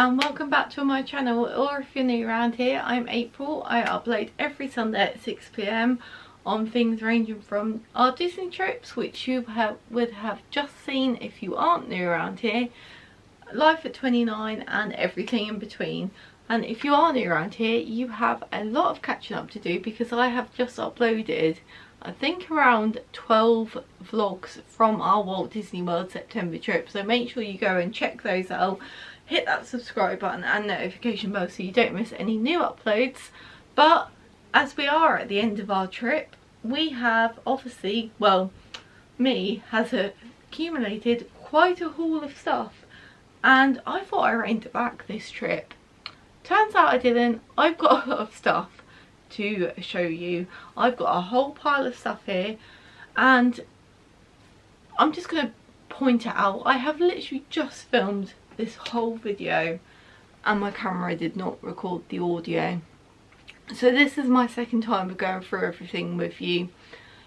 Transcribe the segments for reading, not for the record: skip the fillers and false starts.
and welcome back to my channel, or if you're new around here, I'm April. I upload every Sunday at 6 p.m. on things ranging from our Disney trips, which you would have just seen if you aren't new around here, Life at 29 and everything in between. And if you are new around here, you have a lot of catching up to do because I have just uploaded I think around 12 vlogs from our Walt Disney World September trip, so make sure you go and check those out. Hit that subscribe button and notification bell so you don't miss any new uploads. But as we are at the end of our trip, we have obviously, well, me has accumulated quite a haul of stuff, and I thought I reined it back this trip. Turns out I didn't. I've got a lot of stuff to show you. I've got a whole pile of stuff here, and I'm just going to point it out. I have literally just filmed this whole video and my camera did not record the audio, so this is my second time of going through everything with you.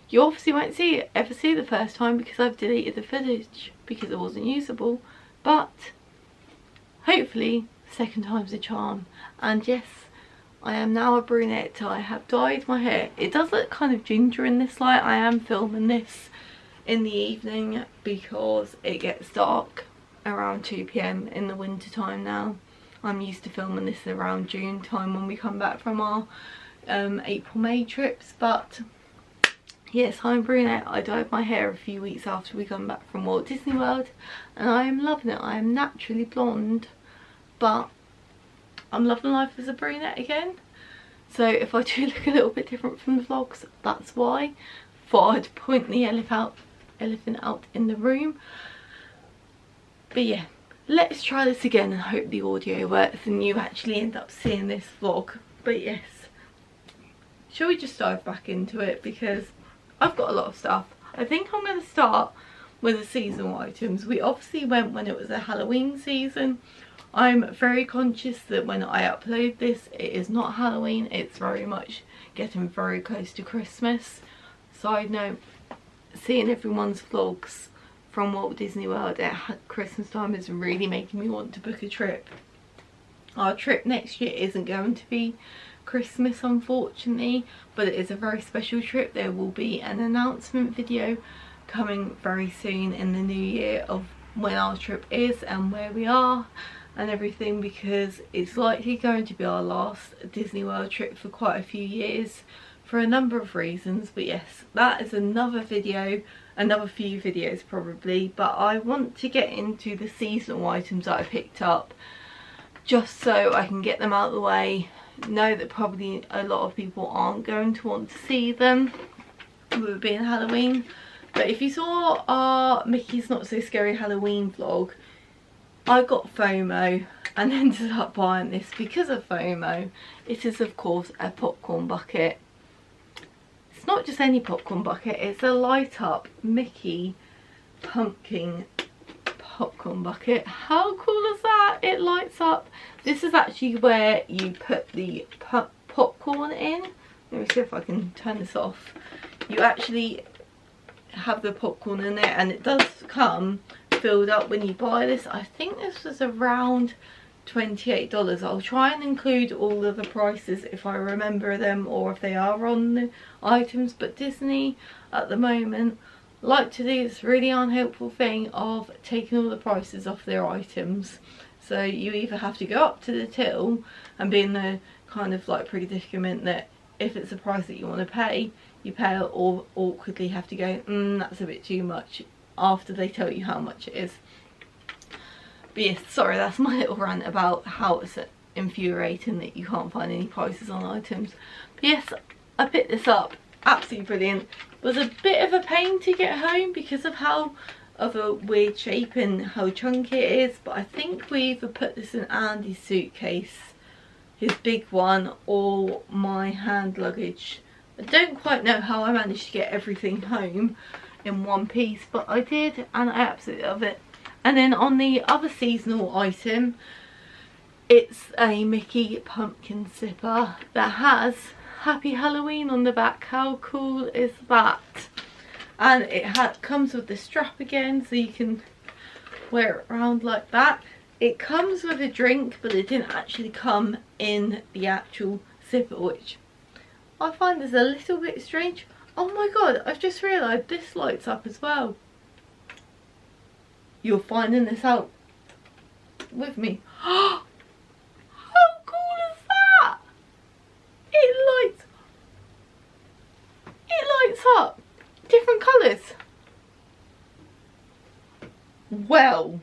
You obviously won't ever see the first time because I've deleted the footage because it wasn't usable, but hopefully second time's a charm. And yes, I am now a brunette. I have dyed my hair. It does look kind of ginger in this light. I am filming this in the evening because it gets dark around 2 p.m. in the winter time now. I'm used to filming this around June time when we come back from our April-May trips. But yes, I'm brunette. I dyed my hair a few weeks after we come back from Walt Disney World and I am loving it. I am naturally blonde, but I'm loving life as a brunette again. So if I do look a little bit different from the vlogs, that's why. Thought I'd point the elephant out in the room. But yeah, let's try this again and hope the audio works and you actually end up seeing this vlog. But yes, shall we just dive back into it because I've got a lot of stuff. I think I'm going to start with the seasonal items. We obviously went when it was a Halloween season. I'm very conscious that when I upload this, it is not Halloween. It's very much getting very close to Christmas. Side note, seeing everyone's vlogs from Walt Disney World at Christmas time is really making me want to book a trip. Our trip next year isn't going to be Christmas, unfortunately, but it is a very special trip. There will be an announcement video coming very soon in the new year of when our trip is and where we are and everything, because it's likely going to be our last Disney World trip for quite a few years for a number of reasons. But yes, that is another video, another few videos probably. But I want to get into the seasonal items that I picked up just so I can get them out of the way. Know that probably a lot of people aren't going to want to see them with it being Halloween. But if you saw our Mickey's Not So Scary Halloween vlog, I got FOMO and ended up buying this because of FOMO. It is of course a popcorn bucket. It's not just any popcorn bucket, it's a light up Mickey pumpkin popcorn bucket. How cool is that? It lights up. This is actually where you put the popcorn in. Let me see if I can turn this off. You actually have the popcorn in there and it does come filled up when you buy this. I think this was around $28. I'll try and include all of the prices if I remember them or if they are on the items, but Disney at the moment like to do this really unhelpful thing of taking all the prices off their items. So you either have to go up to the till and be in the kind of like predicament that if it's a price that you want to pay, you pay it, or awkwardly have to go, that's a bit too much, after they tell you how much it is. But yes, sorry, that's my little rant about how it's infuriating that you can't find any prices on items. But yes, I picked this up, absolutely brilliant. It was a bit of a pain to get home because of how of a weird shape and how chunky it is, but I think we either put this in Andy's suitcase, his big one, or my hand luggage. I don't quite know how I managed to get everything home in one piece, but I did and I absolutely love it. And then on the other seasonal item, it's a Mickey pumpkin zipper that has Happy Halloween on the back. How cool is that? And it comes with the strap again, so you can wear it around like that. it comes with a drink, but it didn't actually come in the actual zipper, which I find is a little bit strange. Oh my god, I've just realised this lights up as well. You're finding this out with me. How cool is that? It lights up different colours. Well,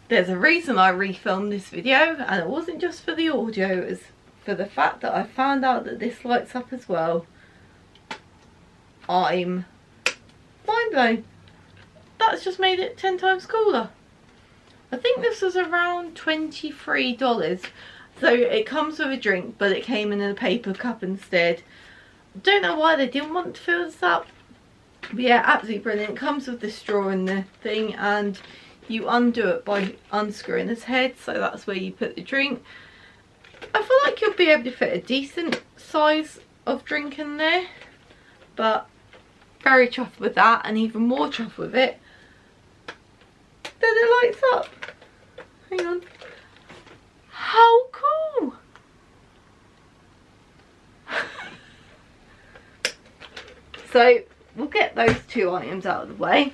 there's a reason I refilmed this video, and it wasn't just for the audio, it was for the fact that I found out that this lights up as well. I'm mind blown. That's just made it 10 times cooler. I think this was around $23. So it comes with a drink, but it came in a paper cup instead. Don't know why they didn't want to fill this up. But yeah, absolutely brilliant. It comes with the straw in the thing, and you undo it by unscrewing its head. So that's where you put the drink. I feel like you'll be able to fit a decent size of drink in there. But very chuffed with that, and even more chuffed with it that it lights up. Hang on. How cool! So we'll get those two items out of the way.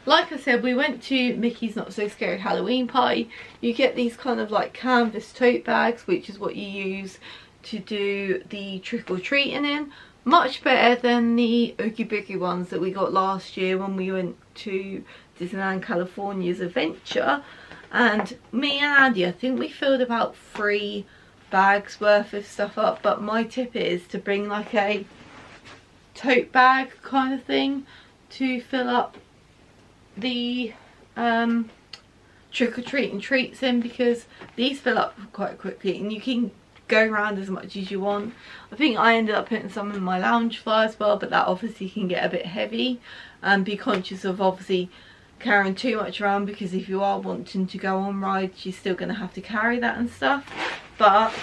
Like I said, we went to Mickey's Not So Scary Halloween Party. You get these kind of like canvas tote bags, which is what you use to do the trick-or-treating in. Much better than the Oogie Boogie ones that we got last year when we went to Disneyland California's adventure. And me and Andy, I think we filled about 3 bags worth of stuff up. But my tip is to bring like a tote bag kind of thing to fill up the trick-or-treating treats in, because these fill up quite quickly and you can go around as much as you want. I think I ended up putting some in my lounge fly as well, but that obviously can get a bit heavy, and be conscious of obviously carrying too much around, because if you are wanting to go on rides you're still going to have to carry that and stuff. But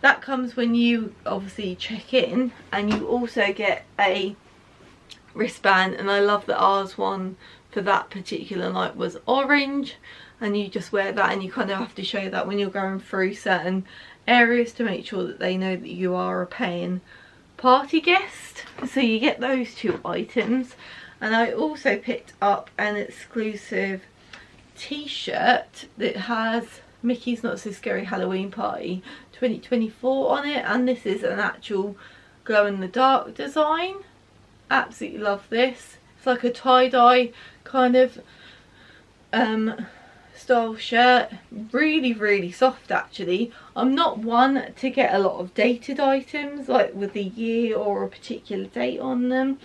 that comes when you obviously check in, and you also get a wristband, and I love that ours one for that particular night was orange, and you just wear that, and you kind of have to show that when you're going through certain areas to make sure that they know that you are a paying party guest. So you get those 2 items. And I also picked up an exclusive t-shirt that has Mickey's Not So Scary Halloween Party 2024 on it, and this is an actual glow in the dark design. Absolutely love this. It's like a tie-dye kind of style shirt. Really soft actually. I'm not one to get a lot of dated items like with a year or a particular date on them,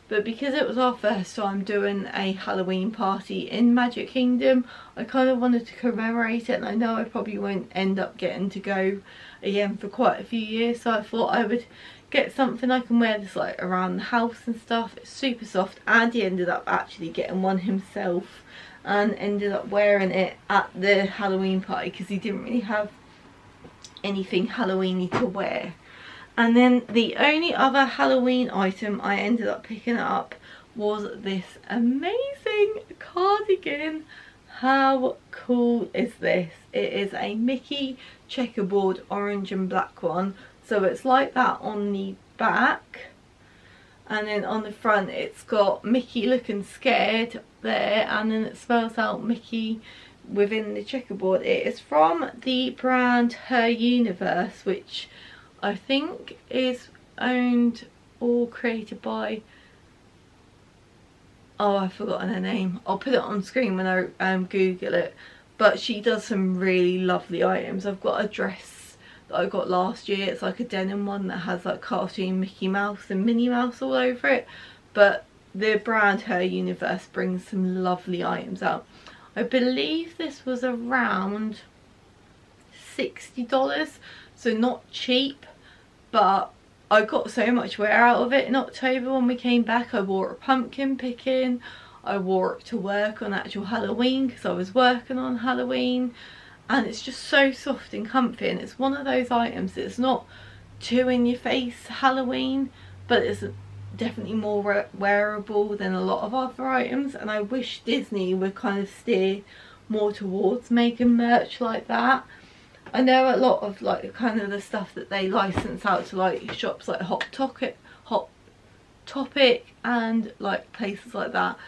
but because it was our first time doing a Halloween party in Magic Kingdom, I kind of wanted to commemorate it, and I know I probably won't end up getting to go again for quite a few years, so I thought I would get something I can wear this like around the house and stuff. It's super soft. Andy ended up actually getting one himself and ended up wearing it at the Halloween party because he didn't really have anything Halloweeny to wear. And then the only other Halloween item I ended up picking up was this amazing cardigan. How cool is this? It is a Mickey checkerboard orange and black one. So it's like that on the back, and then on the front it's got Mickey looking scared there, and then it spells out Mickey within the checkerboard. It is from the brand Her Universe, which I think is owned or created by, oh, I've forgotten her name. I'll put it on screen when I Google it. But she does some really lovely items. I've got a dress that I got last year. It's like a denim one that has like cartoon Mickey Mouse and Minnie Mouse all over it. But the brand Her Universe brings some lovely items out. I believe this was around $60, so not cheap, but I got so much wear out of it in October when we came back. I wore it pumpkin picking, I wore it to work on actual Halloween because I was working on Halloween, and it's just so soft and comfy, and it's one of those items that's not too in your face Halloween, but it's definitely more wearable than a lot of other items. And I wish Disney would kind of steer more towards making merch like that. I know a lot of like kind of the stuff that they license out to like shops like Hot Topic and like places like that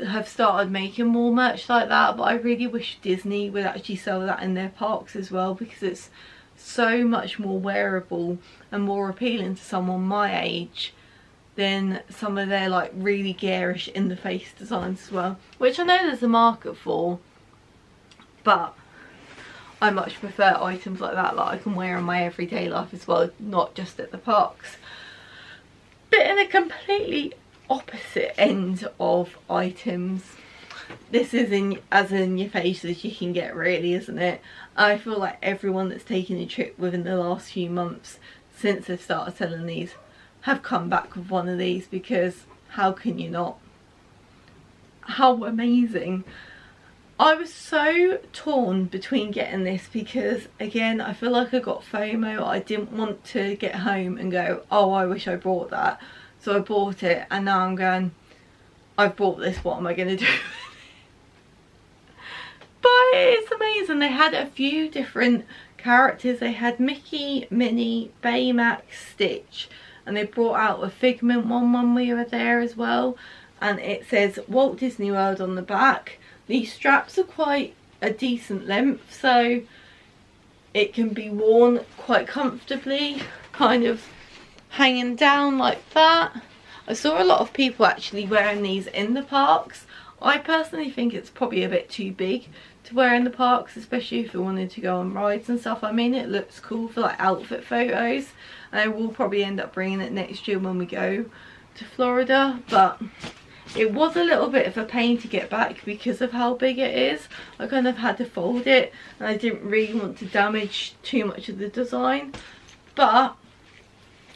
have started making more merch like that, but I really wish Disney would actually sell that in their parks as well, because it's so much more wearable and more appealing to someone my age than some of their like really garish in the face designs as well, which I know there's a market for, but I much prefer items like that I can wear in my everyday life as well, not just at the parks. But in a completely opposite end of items, this is as in your face as you can get, really, isn't it? I feel like everyone that's taken a trip within the last few months since they've started selling these have come back with one of these, because how can you not? How amazing. I was so torn between getting this because, again, I feel like I got FOMO. I didn't want to get home and go, oh, I wish I bought that. So I bought it, and now I'm going, I've bought this, what am I going to do? But it's amazing. They had a few different characters. They had Mickey, Minnie, Baymax, Stitch, and they brought out a Figment one when we were there as well. And it says Walt Disney World on the back. These straps are quite a decent length, so it can be worn quite comfortably, kind of hanging down like that. I saw a lot of people actually wearing these in the parks. I personally think it's probably a bit too big to wear in the parks, especially if you wanted to go on rides and stuff. I mean, it looks cool for like outfit photos, and I will probably end up bringing it next year when we go to Florida, but it was a little bit of a pain to get back because of how big it is. I kind of had to fold it, and I didn't really want to damage too much of the design, but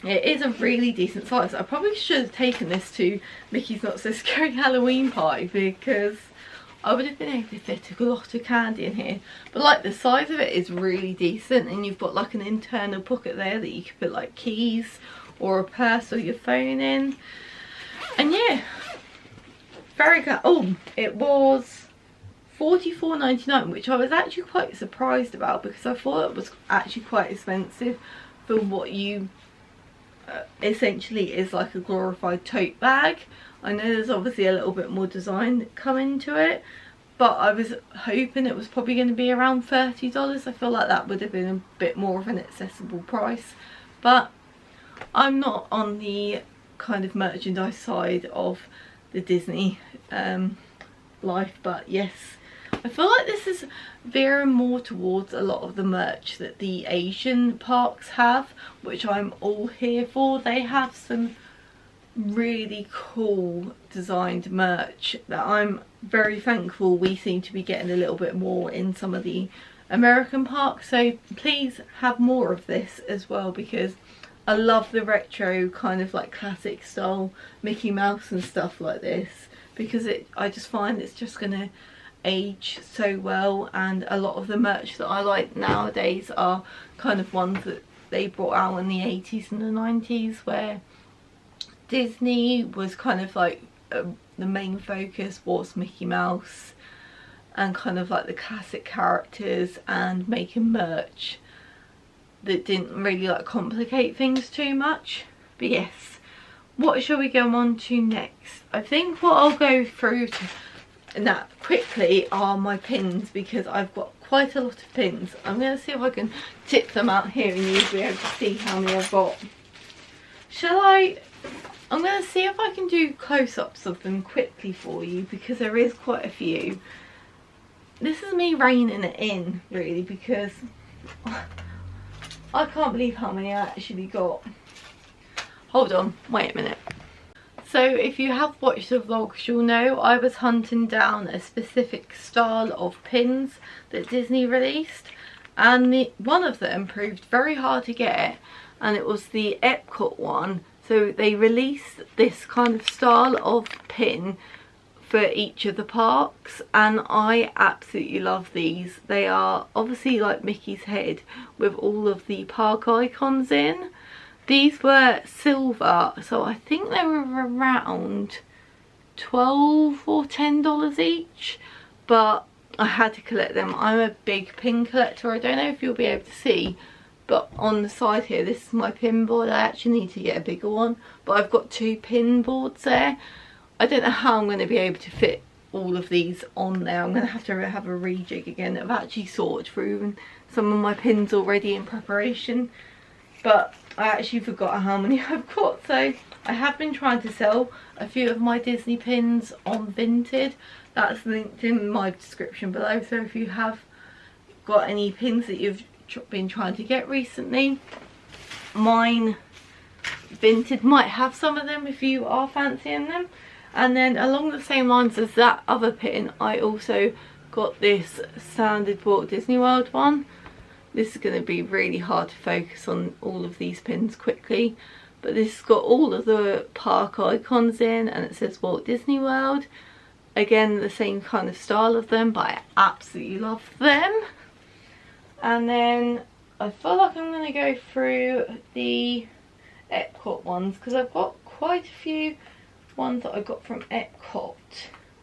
it is a really decent size. I probably should have taken this to Mickey's Not So Scary Halloween party, because I would have been able to fit a lot of candy in here. But like, the size of it is really decent, and you've got like an internal pocket there that you could put like keys or a purse or your phone in. And yeah, very good. Oh, it was $44.99, which I was actually quite surprised about, because I thought it was actually quite expensive for what you essentially is like a glorified tote bag. I know there's obviously a little bit more design coming to it, but I was hoping it was probably going to be around $30. I feel like that would have been a bit more of an accessible price, but I'm not on the kind of merchandise side of the Disney life. But yes, I feel like this is veering more towards a lot of the merch that the Asian parks have, which I'm all here for. They have some really cool designed merch that I'm very thankful we seem to be getting a little bit more in some of the American parks. So please have more of this as well, because I love the retro kind of like classic style Mickey Mouse and stuff like this, because I just find it's just gonna age so well. And a lot of the merch that I like nowadays are kind of ones that they brought out in the 80s and the 90s, where Disney was kind of like the main focus was Mickey Mouse and kind of like the classic characters, and making merch that didn't really like complicate things too much. But yes, what shall we go on to next? I think what I'll go through now quickly are my pins, because I've got quite a lot of pins. I'm going to see if I can tip them out here and you'll be able to see how many I've got. I'm going to see if I can do close-ups of them quickly for you, because there is quite a few. This is me reining it in, really, because I can't believe how many I actually got. Hold on, wait a minute. So if you have watched the vlogs, you'll know I was hunting down a specific style of pins that Disney released, and one of them proved very hard to get, and it was the Epcot one. So they released this kind of style of pin for each of the parks, and I absolutely love these. They are obviously like Mickey's head with all of the park icons in. These were silver, so I think they were around $12 or $10 each, but I had to collect them. I'm a big pin collector. I don't know if you'll be able to see, but on the side here, this is my pin board. I actually need to get a bigger one, but I've got 2 pin boards there. I don't know how I'm going to be able to fit all of these on there. I'm going to have a rejig again. I've actually sorted through some of my pins already in preparation, but I actually forgot how many I've got. So I have been trying to sell a few of my Disney pins on Vinted. That's linked in my description below, so if you have got any pins that you've been trying to get recently, mine Vinted might have some of them if you are fancying them. And then along the same lines as that other pin, I also got this standard Walt Disney World one. This is going to be really hard to focus on all of these pins quickly, but this has got all of the park icons in, and it says Walt Disney World. Again, the same kind of style of them, but I absolutely love them. And then I feel like I'm going to go through the Epcot ones, because I've got quite a few ones that I got from Epcot,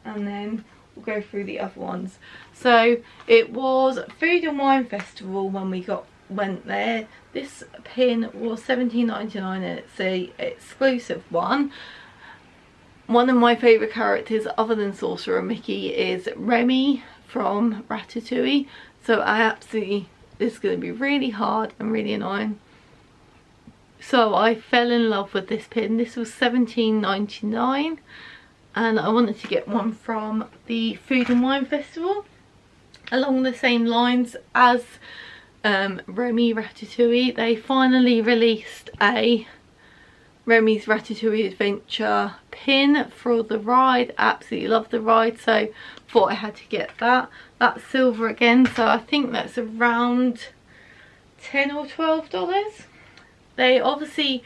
and then we'll go through the other ones. So it was Food and Wine Festival when we went there. This pin was $17.99 and it's a exclusive one. One of my favourite characters other than Sorcerer Mickey is Remy from Ratatouille, so this is going to be really hard and really annoying. So I fell in love with this pin. This was $17.99 and I wanted to get one from the Food and Wine Festival along the same lines as Remy Ratatouille. They finally released a Remy's Ratatouille Adventure pin for the ride. Absolutely love the ride, so thought I had to get that. That's silver again, so I think that's around $10 or $12. They obviously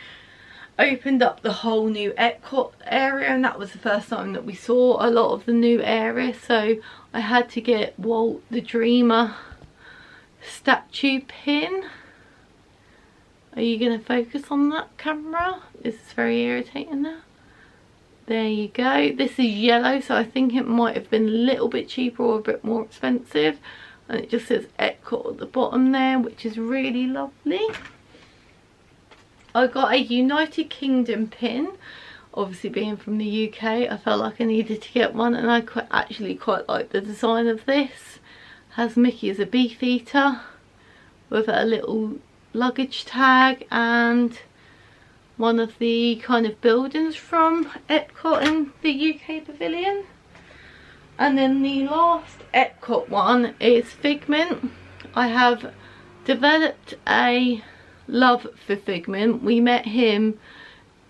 opened up the whole new Epcot area, and that was the first time that we saw a lot of the new area, so I had to get Walt the Dreamer statue pin. Are you going to focus on that camera? This is very irritating now. There you go. This is yellow, so I think it might have been a little bit cheaper or a bit more expensive. And it just says Epcot at the bottom there, which is really lovely. I got a United Kingdom pin. Obviously being from the UK, I felt like I needed to get one, and I actually quite like the design of this. Has Mickey as a beef eater with a little luggage tag and one of the kind of buildings from Epcot in the UK pavilion. And then the last Epcot one is Figment. I have developed a love for Figment. We met him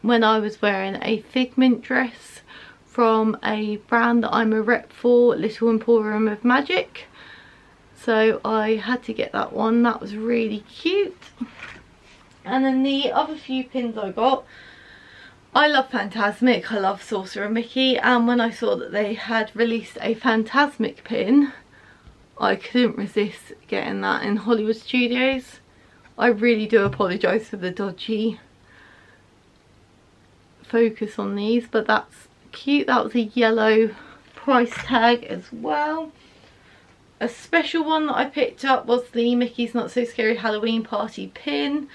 when I was wearing a Figment dress from a brand that I'm a rep for, Little Emporium of Magic. So I had to get that one. That was really cute. And then the other few pins I got, I love Fantasmic, I love Sorcerer Mickey, and when I saw that they had released a Fantasmic pin, I couldn't resist getting that in Hollywood Studios. I really do apologise for the dodgy focus on these, but that's cute. That was a yellow price tag as well. A special one that I picked up was the Mickey's Not So Scary Halloween Party pin.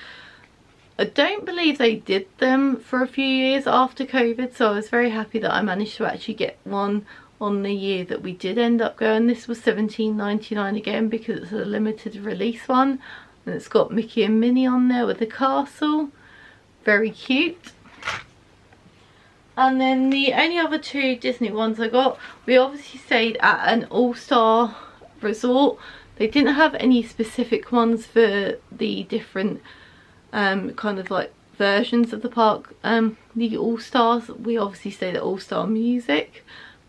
I don't believe they did them for a few years after COVID, so I was very happy that I managed to actually get one on the year that we did end up going. This was $17.99 again because it's a limited release one, and it's got Mickey and Minnie on there with the castle. Very cute. And then the only other 2 Disney ones I got, we obviously stayed at an all-star resort. They didn't have any specific ones for the different kind of like versions of the park. The all-stars, we obviously stayed at all-star music,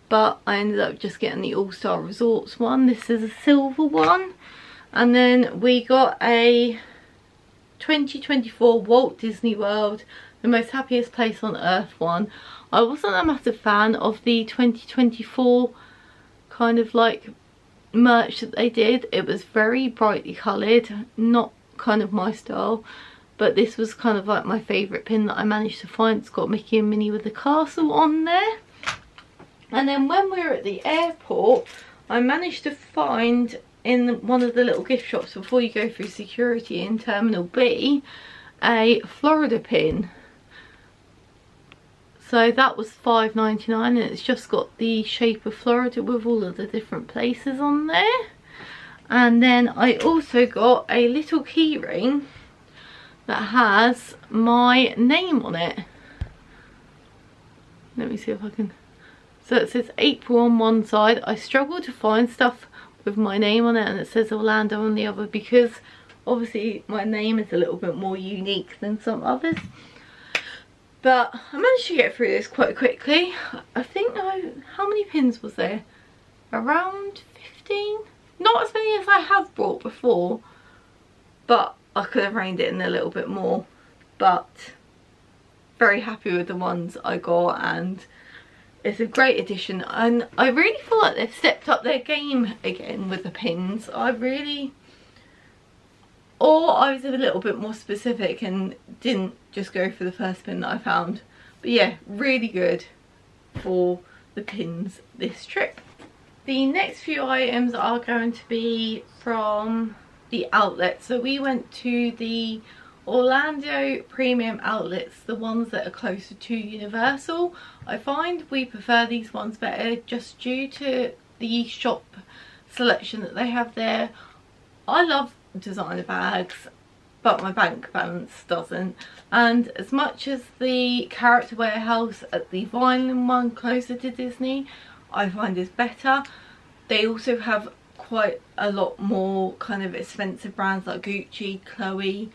but I ended up just getting the all-star resorts one. This is a silver one. And then we got a 2024 Walt Disney World The Most Happiest Place on Earth one. I wasn't a massive fan of the 2024 kind of like merch that they did. It was very brightly coloured, not kind of my style, but this was kind of like my favourite pin that I managed to find. It's got Mickey and Minnie with the castle on there. And then when we were at the airport, I managed to find in one of the little gift shops before you go through security in Terminal B a Florida pin. So that was $5.99, and it's just got the shape of Florida with all of the different places on there. And then I also got a little key ring that has my name on it. Let me see if I can. So it says April on one side. I struggle to find stuff with my name on it and it says Orlando on the other, because obviously my name is a little bit more unique than some others. But I managed to get through this quite quickly. I think how many pins was there? Around 15? Not as many as I have brought before, but I could have reined it in a little bit more. But very happy with the ones I got, and it's a great addition. And I really feel like they've stepped up their game again with the pins. Or I was a little bit more specific and didn't just go for the first pin that I found. But yeah, really good for the pins this trip. The next few items are going to be from the outlet. So we went to the Orlando premium outlets, the ones that are closer to Universal. I find we prefer these ones better just due to the shop selection that they have there. I love designer bags, but my bank balance doesn't. And as much as the Character Warehouse at the Vineland one closer to Disney I find is better, they also have quite a lot more kind of expensive brands like Gucci, Chloe,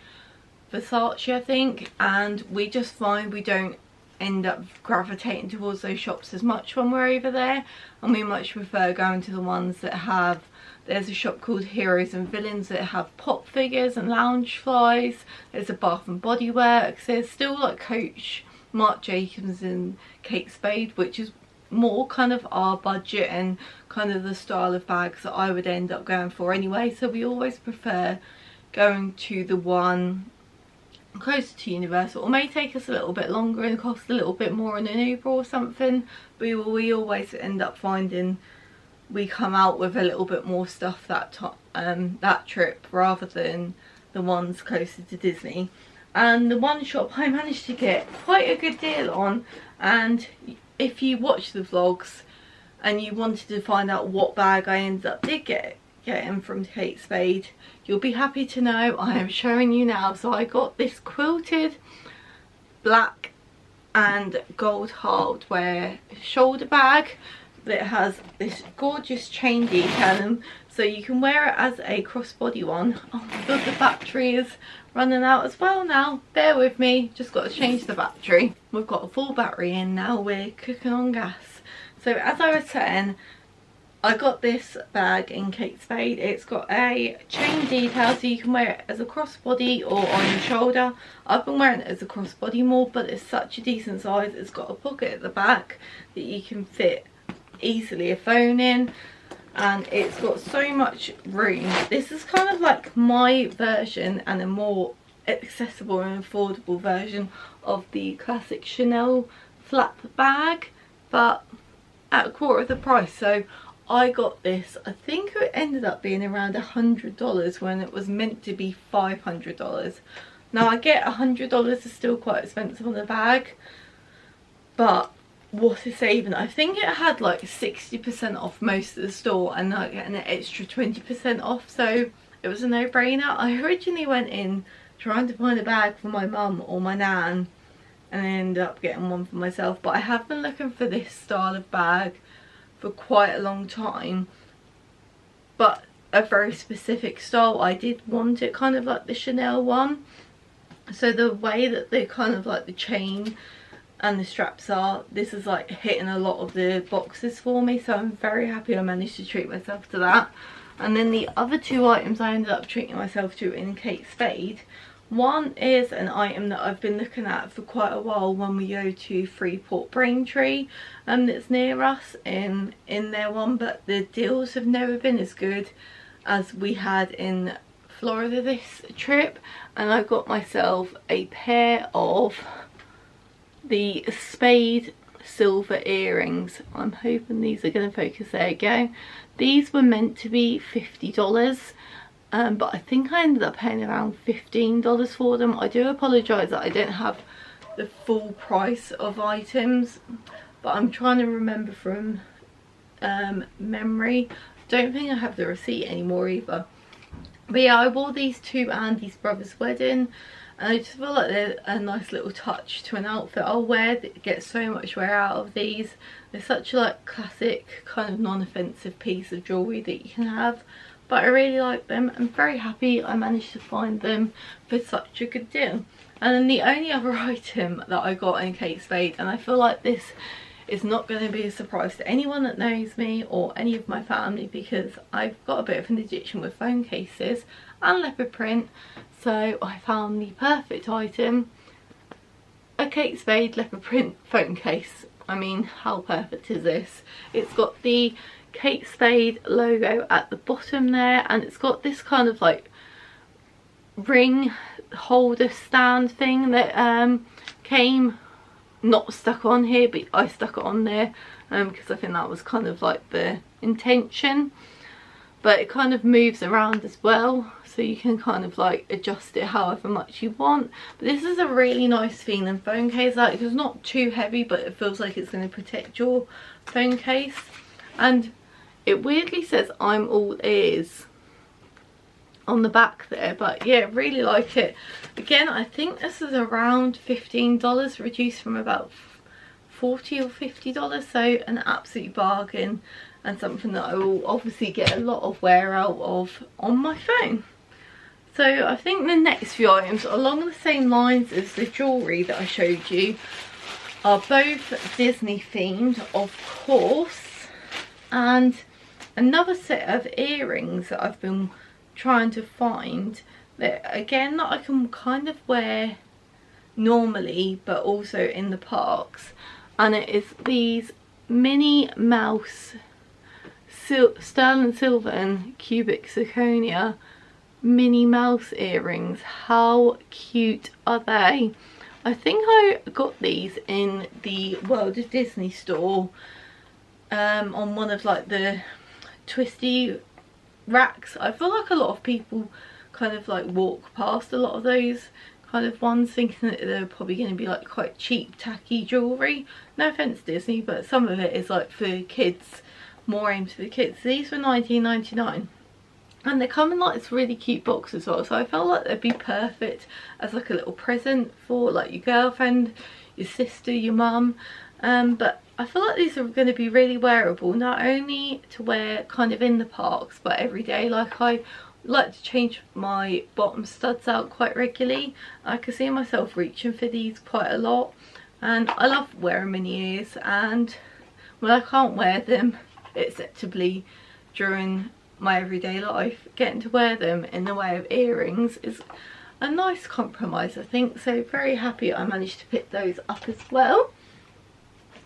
Versace I think, and we just find we don't end up gravitating towards those shops as much when we're over there, and we much prefer going to the ones that have, there's a shop called Heroes and Villains that have pop figures and lounge flies, there's a Bath and Body Works, there's still like Coach, Marc Jacobs and Kate Spade, which is more kind of our budget and kind of the style of bags that I would end up going for anyway. So we always prefer going to the one closer to Universal. It may take us a little bit longer and cost a little bit more in an Uber or something, but we always end up finding we come out with a little bit more stuff that trip rather than the ones closer to Disney. And the one shop I managed to get quite a good deal on, and if you watch the vlogs and you wanted to find out what bag I ended up getting from Kate Spade, you'll be happy to know I am showing you now. So I got this quilted black and gold hardware shoulder bag that has this gorgeous chain detail, so you can wear it as a crossbody one. Oh my god, the battery is running out as well now, bear with me, just got to change the battery. We've got a full battery in now, we're cooking on gas. So as I was saying, I got this bag in Kate Spade. It's got a chain detail so you can wear it as a crossbody or on your shoulder. I've been wearing it as a crossbody more, but it's such a decent size. It's got a pocket at the back that you can fit easily a phone in, and it's got so much room. This is kind of like my version and a more accessible and affordable version of the classic Chanel flap bag, but at a quarter of the price. So I got this, I think it ended up being around $100 when it was meant to be $500. Now I get $100 is still quite expensive on the bag, but what a saving. I think it had like 60% off most of the store and like an extra 20% off, so it was a no-brainer. I originally went in trying to find a bag for my mum or my nan, and I ended up getting one for myself. But I have been looking for this style of bag for quite a long time, but a very specific style. I did want it kind of like the Chanel one, so the way that they kind of like the chain and the straps are, this is like hitting a lot of the boxes for me, so I'm very happy I managed to treat myself to that. And then the other two items I ended up treating myself to in Kate Spade, one is an item that I've been looking at for quite a while when we go to Freeport Braintree, that's near us in their one, but the deals have never been as good as we had in Florida this trip. And I got myself a pair of the Spade silver earrings. I'm hoping these are going to focus. There you go. These were meant to be $50, but I think I ended up paying around $15 for them. I do apologise that I don't have the full price of items, but I'm trying to remember from memory. Don't think I have the receipt anymore either. But yeah, I wore these to Andy's brother's wedding, and I just feel like they're a nice little touch to an outfit I'll wear. That gets so much wear out of these. They're such a like classic kind of non-offensive piece of jewellery that you can have, but I really like them. I'm very happy I managed to find them for such a good deal. And then the only other item that I got in Kate Spade, and I feel like this is not going to be a surprise to anyone that knows me or any of my family, because I've got a bit of an addiction with phone cases and leopard print, so I found the perfect item, a Kate Spade leopard print phone case. I mean, how perfect is this? It's got the Kate Spade logo at the bottom there, and it's got this kind of like ring holder stand thing that came not stuck on here, but I stuck it on there because I think that was kind of like the intention. But it kind of moves around as well, so you can kind of like adjust it however much you want. But this is a really nice feeling phone case. Like, it's not too heavy, but it feels like it's going to protect your phone case. And it weirdly says I'm all ears on the back there, but yeah, really like it. Again, I think this is around $15, reduced from about $40 or $50, so an absolute bargain, and something that I will obviously get a lot of wear out of on my phone. So I think the next few items along the same lines as the jewellery that I showed you are both Disney themed, of course, and another set of earrings that I've been trying to find that again that I can kind of wear normally but also in the parks, and it is these Minnie Mouse sterling silver and cubic zirconia Minnie Mouse earrings. How cute are they? I think I got these in the World of Disney store on one of like the twisty racks. I feel like a lot of people kind of like walk past a lot of those kind of ones thinking that they're probably going to be like quite cheap tacky jewellery. No offence Disney, but some of it is like for kids, more aimed for the kids. These were $19.99 and they come in like this really cute box as well, so I felt like they'd be perfect as like a little present for like your girlfriend, your sister, your mum. But I feel like these are going to be really wearable, not only to wear kind of in the parks but every day. Like, I like to change my bottom studs out quite regularly. I can see myself reaching for these quite a lot, and I love wearing mini ears, and when I can't wear them acceptably during my everyday life, getting to wear them in the way of earrings is a nice compromise, I think. So very happy I managed to pick those up as well.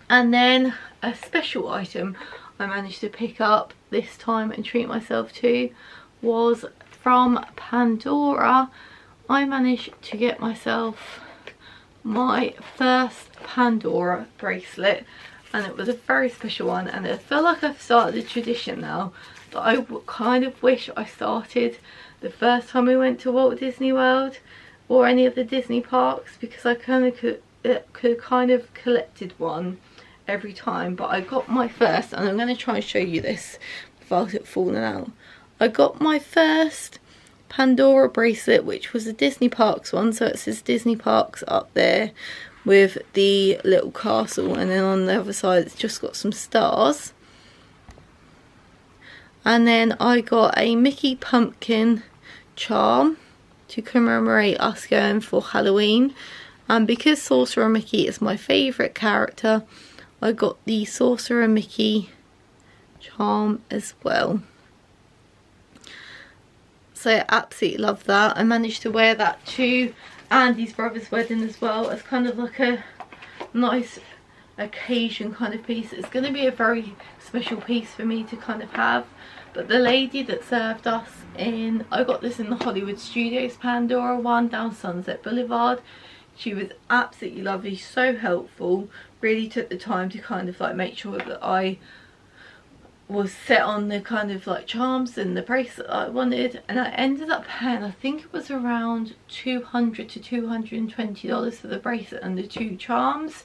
And then a special item I managed to pick up this time and treat myself to was from Pandora. I managed to get myself my first Pandora bracelet, and it was a very special one, and I feel like I've started a tradition now that I kind of wish I started the first time we went to Walt Disney World or any of the Disney parks, because I kind of could kind of collected one every time. But I got my first, and I'm going to try and show you this without it falling out. I got my first Pandora bracelet, which was a Disney Parks one, so it says Disney Parks up there with the little castle, and then on the other side it's just got some stars. And then I got a Mickey pumpkin charm to commemorate us going for Halloween, and because Sorcerer Mickey is my favourite character, I got the Sorcerer Mickey charm as well. So I absolutely love that. I managed to wear that to Andy's brother's wedding as well, as kind of like a nice occasion kind of piece. It's going to be a very special piece for me to kind of have. But the lady that served us in, I got this in the Hollywood Studios Pandora one down Sunset Boulevard. She was absolutely lovely, so helpful, really took the time to kind of like make sure that I was set on the kind of like charms and the bracelet I wanted, and I ended up paying, I think it was around $200 to $220 for the bracelet and the 2 charms,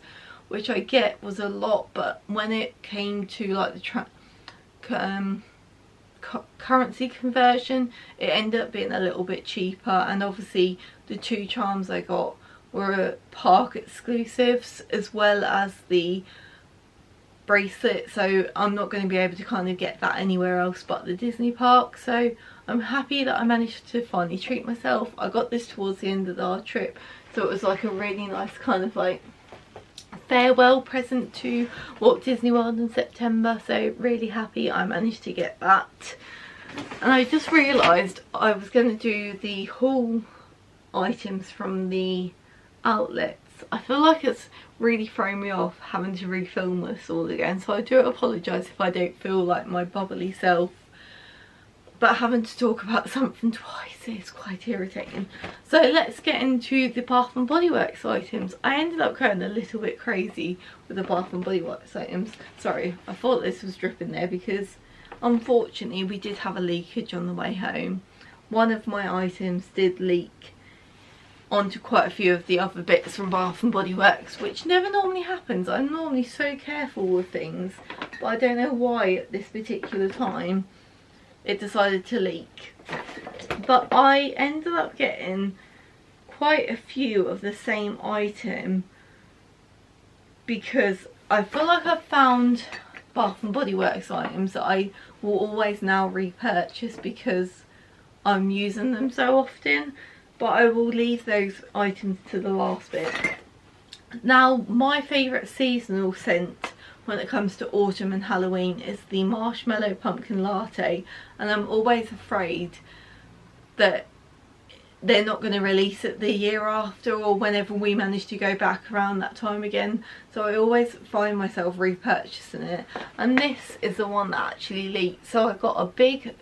which I get was a lot, but when it came to like the currency conversion, it ended up being a little bit cheaper. And obviously the 2 charms I got were park exclusives as well as the bracelet, so I'm not going to be able to kind of get that anywhere else but the Disney park. So I'm happy that I managed to finally treat myself. I got this towards the end of our trip, so it was like a really nice kind of like farewell present to Walt Disney World in September, so really happy I managed to get that. And I just realised I was going to do the haul items from the outlets. I feel like it's really thrown me off having to refilm this all again, so I do apologise if I don't feel like my bubbly self, but having to talk about something twice is quite irritating. So let's get into the Bath and Body Works items. I ended up going a little bit crazy with the Bath and Body Works items. Sorry, I thought this was dripping there because unfortunately we did have a leakage on the way home. One of my items did leak onto quite a few of the other bits from Bath and Body Works, which never normally happens. I'm normally so careful with things, but I don't know why at this particular time it decided to leak. But I ended up getting quite a few of the same item because I feel like I've found Bath and Body Works items that I will always now repurchase because I'm using them so often. But I will leave those items to the last bit. Now, my favourite seasonal scent when it comes to autumn and Halloween is the marshmallow pumpkin latte, and I'm always afraid that they're not going to release it the year after or whenever we manage to go back around that time again, so I always find myself repurchasing it. And this is the one that actually leaked, so I got a big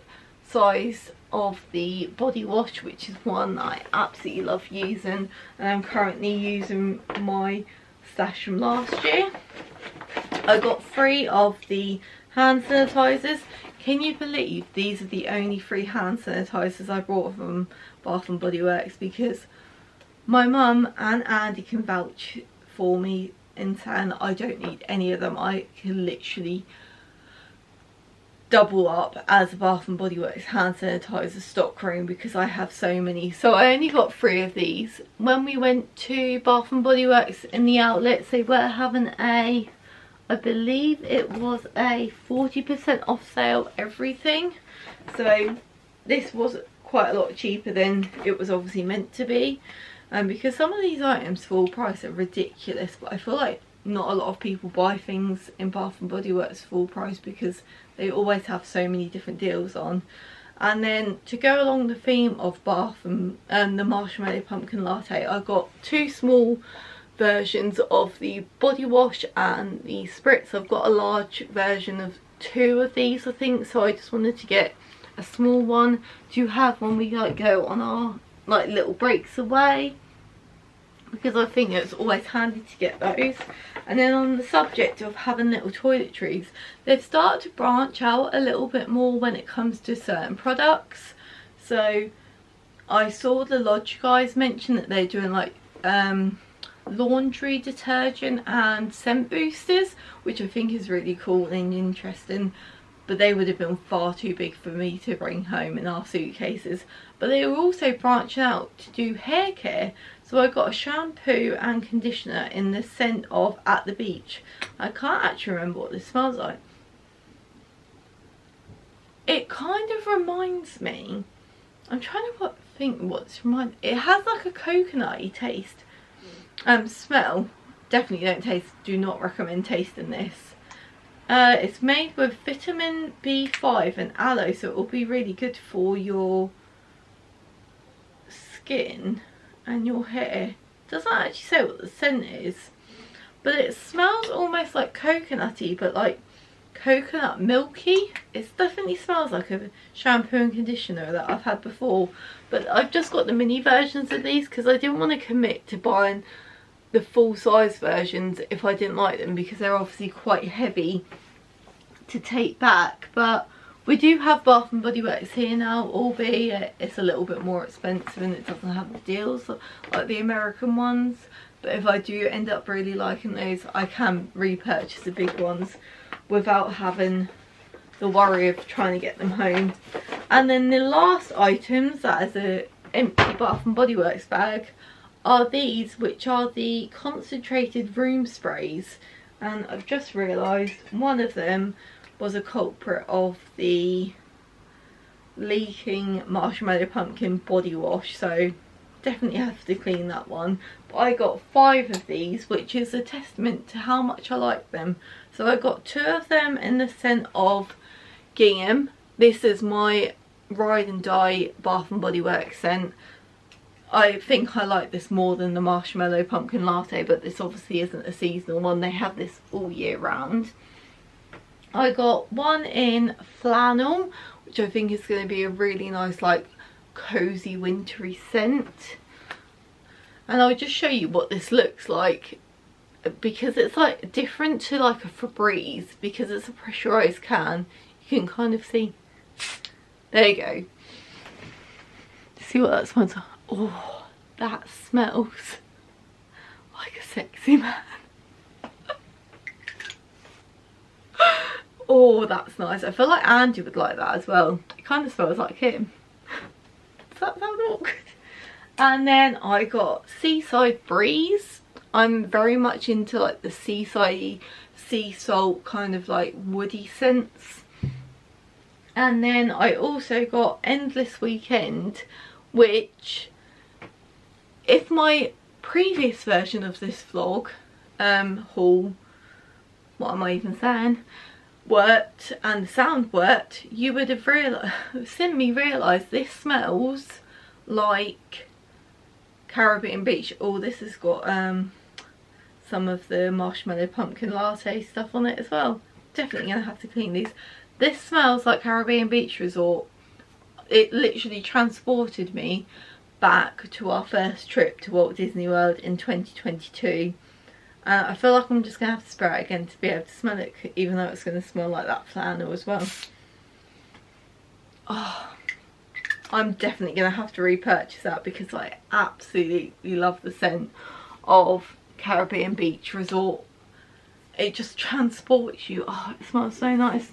size of the body wash, which is one that I absolutely love using, and I'm currently using my stash from last year. I got 3 of the hand sanitizers. Can you believe these are the only 3 hand sanitizers I brought from Bath and Body Works? Because my mum and Andy can vouch for me in saying that I don't need any of them. I can literally double up as a Bath and Body Works hand sanitizer stock room because I have so many. So I only got 3 of these. When we went to Bath and Body Works in the outlets, they were having a, I believe it was a 40% off sale everything. So this was quite a lot cheaper than it was obviously meant to be. Because some of these items full price are ridiculous, but I feel like not a lot of people buy things in Bath and Body Works full price because they always have so many different deals on. And then to go along the theme of Bath and the marshmallow pumpkin latte, I got 2 small versions of the body wash and the spritz. I've got a large version of 2 of these, I think, so I just wanted to get a small one to have when we like go on our like little breaks away, because I think it's always handy to get those. And then on the subject of having little toiletries, they've started to branch out a little bit more when it comes to certain products. So I saw the Lodge guys mention that they're doing like laundry detergent and scent boosters, which I think is really cool and interesting, but they would have been far too big for me to bring home in our suitcases. But they were also branching out to do hair care, so I got a shampoo and conditioner in the scent of At the Beach. I can't actually remember what this smells like. It kind of reminds me, I'm trying to think what this reminds me. It has like a coconutty taste. Smell. Definitely don't taste, do not recommend tasting this. It's made with vitamin B5 and aloe, so it will be really good for your skin and your hair. Doesn't actually say what the scent is, but it smells almost like coconutty, but like coconut milky. It definitely smells like a shampoo and conditioner that I've had before, but I've just got the mini versions of these because I didn't want to commit to buying the full size versions if I didn't like them, because they're obviously quite heavy to take back. But we do have Bath and Body Works here now, albeit it's a little bit more expensive and it doesn't have the deals like the American ones. But if I do end up really liking those, I can repurchase the big ones without having the worry of trying to get them home. And then the last items, that is an empty Bath and Body Works bag, are these, which are the concentrated room sprays. And I've just realised one of them was a culprit of the leaking marshmallow pumpkin body wash, so definitely have to clean that one. But I got 5 of these, which is a testament to how much I like them. So I got 2 of them in the scent of gingham. This is my ride and die Bath and Body Works scent. I think I like this more than the marshmallow pumpkin latte, but this obviously isn't a seasonal one. They have this all year round. I got one in flannel, which I think is going to be a really nice, like, cozy wintry scent. And I'll just show you what this looks like, because it's like different to like a Febreze, because it's a pressurized can. You can kind of see. There you go. See what that smells like. Oh, that smells like a sexy man. Oh, that's nice. I feel like Andy would like that as well. It kind of smells like him. Does that sound awkward? And then I got Seaside Breeze. I'm very much into like the seaside, sea salt, kind of like woody scents. And then I also got Endless Weekend, which, if my previous version of this vlog, haul, what am I even saying, worked and the sound worked, you would have seen me realise this smells like Caribbean Beach. Oh, this has got some of the marshmallow pumpkin latte stuff on it as well. Definitely gonna have to clean these. This smells like Caribbean Beach Resort. It literally transported me back to our first trip to Walt Disney World in 2022. I feel like I'm just going to have to spray it again to be able to smell it, even though it's going to smell like that flannel as well. Oh, I'm definitely going to have to repurchase that, because I absolutely love the scent of Caribbean Beach Resort. It just transports you. Oh, it smells so nice.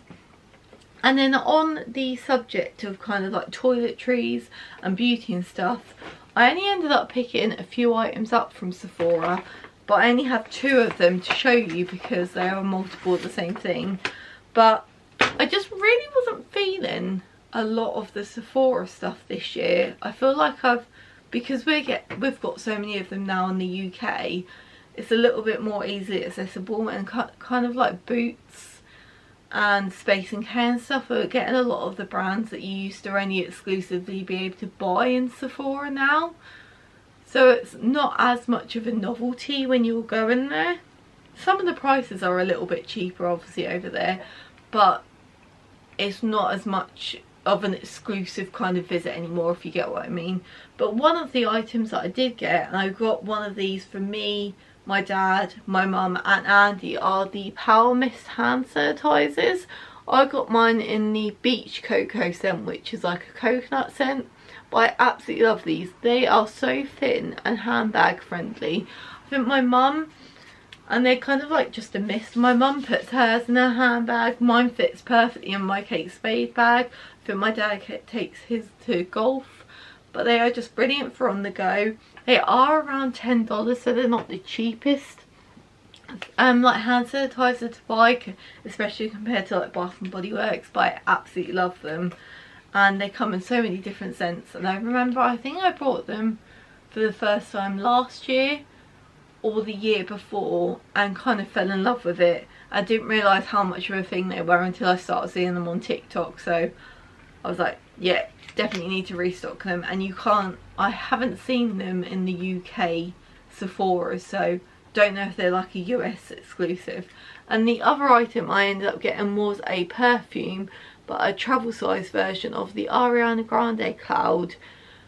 And then on the subject of kind of like toiletries and beauty and stuff, I only ended up picking a few items up from Sephora, but I only have 2 of them to show you because they are multiple of the same thing. But I just really wasn't feeling a lot of the Sephora stuff this year. I feel like because we've got so many of them now in the UK, it's a little bit more easily accessible, and kind of like Boots and Space and Care and stuff are getting a lot of the brands that you used to only exclusively be able to buy in Sephora now. So it's not as much of a novelty when you're going there. Some of the prices are a little bit cheaper obviously over there, but it's not as much of an exclusive kind of visit anymore, if you get what I mean. But one of the items that I did get, and I got one of these for me, my dad, my mum and Andy, are the Power Mist hand sanitizers. I got mine in the Beach Cocoa scent, which is like a coconut scent. But I absolutely love these. They are so thin and handbag friendly. I think my mum, and they're kind of like just a mist. My mum puts hers in her handbag. Mine fits perfectly in my Kate Spade bag. I think my dad takes his to golf. But they are just brilliant for on the go. They are around $10, so they're not the cheapest like hand sanitizer to buy, especially compared to like Bath and Body Works. But I absolutely love them. And they come in so many different scents. And I remember, I think I bought them for the first time last year or the year before, and kind of fell in love with it. I didn't realise how much of a thing they were until I started seeing them on TikTok. So I was like, yeah, definitely need to restock them. And you can't, I haven't seen them in the UK Sephora, so don't know if they're like a US exclusive. And the other item I ended up getting was a perfume, but a travel size version of the Ariana Grande Cloud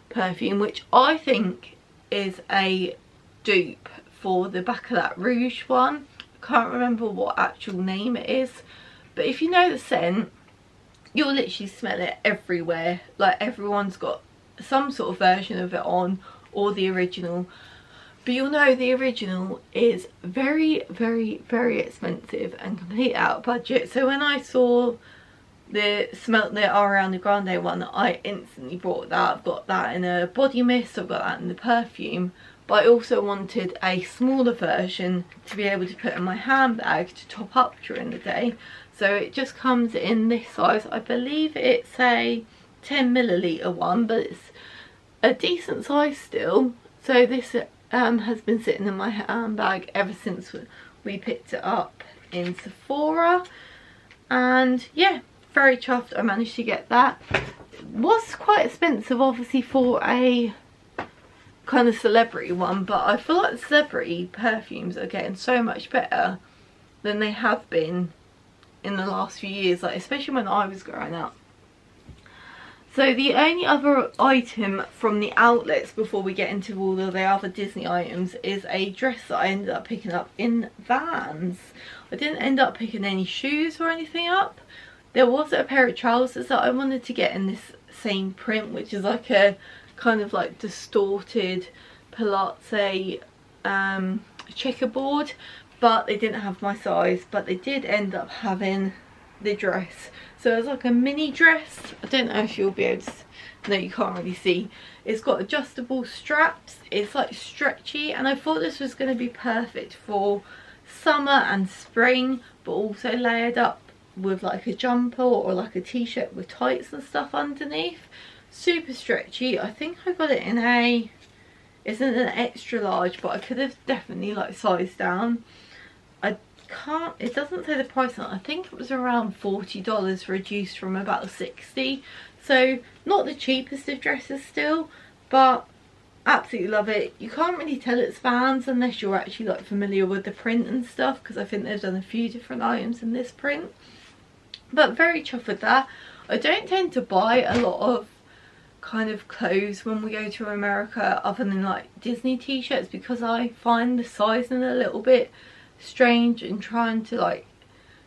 perfume, which I think is a dupe for the back of that Rouge one. I can't remember what actual name it is, but if you know the scent, you'll literally smell it everywhere. Like everyone's got some sort of version of it on, or the original. But you'll know the original is very, very, very expensive and complete out of budget. So when I saw the Ariana Grande one, I instantly bought that. I've got that in a body mist, I've got that in the perfume. But I also wanted a smaller version to be able to put in my handbag to top up during the day. So it just comes in this size. I believe it's a 10ml one, but it's a decent size still. So this has been sitting in my handbag ever since we picked it up in Sephora. And yeah, very chuffed I managed to get that. It was quite expensive obviously for a kind of celebrity one, but I feel like the celebrity perfumes are getting so much better than they have been in the last few years, like especially when I was growing up. So the only other item from the outlets before we get into all of the other Disney items is a dress that I ended up picking up in Vans. I didn't end up picking any shoes or anything up. There was a pair of trousers that I wanted to get in this same print, which is like a kind of like distorted palazzo checkerboard, but they didn't have my size. But they did end up having the dress, so it's like a mini dress. I don't know if you'll be able to, no, you can't really see. It's got adjustable straps, it's like stretchy, and I thought this was going to be perfect for summer and spring, but also layered up with like a jumper or like a t-shirt with tights and stuff underneath. Super stretchy. I think I got it in a, it's in an extra large, but I could have definitely like sized down. I can't, it doesn't say the price on it. I think it was around $40, reduced from about $60. So not the cheapest of dresses still, but absolutely love it. You can't really tell it's Vans unless you're actually like familiar with the print and stuff, because I think they've done a few different items in this print. But very chuffed with that. I don't tend to buy a lot of kind of clothes when we go to America other than like Disney t-shirts, because I find the sizing a little bit strange and trying to like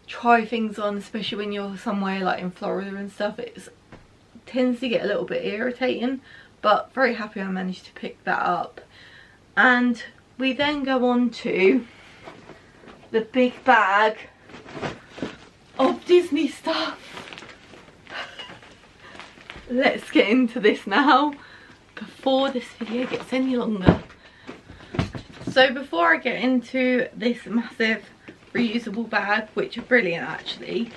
try things on, especially when you're somewhere like in Florida and stuff. It tends to get a little bit irritating, but very happy I managed to pick that up. And we then go on to the big bag of Disney stuff. Let's get into this now before this video gets any longer. So before I get into this massive reusable bag, which are brilliant actually,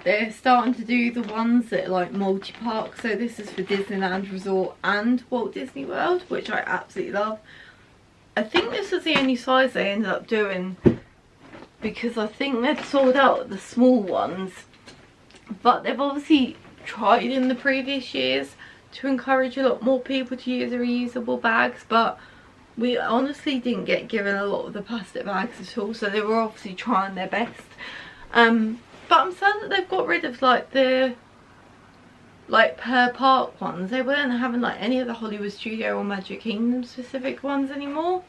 they're starting to do the ones that are like multi-park. So this is for Disneyland Resort and Walt Disney World, which I absolutely love. I think this was the only size they ended up doing, because I think they'd sold out the small ones, but they've obviously tried in the previous years to encourage a lot more people to use the reusable bags, but we honestly didn't get given a lot of the plastic bags at all, so they were obviously trying their best. But I'm sad that they've got rid of like the like per park ones. They weren't having like any of the Hollywood Studio or Magic Kingdom specific ones anymore,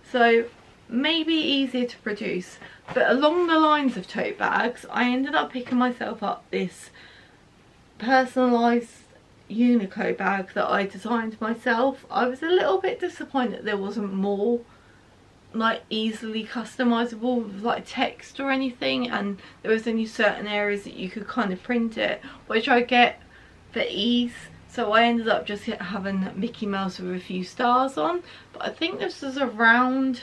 so maybe easier to produce. But along the lines of tote bags, I ended up picking myself up this personalised Uniqlo bag that I designed myself. I was a little bit disappointed there wasn't more like easily customizable with like text or anything, and there was only certain areas that you could kind of print it, which I get for ease. So I ended up just having Mickey Mouse with a few stars on. But I think this was around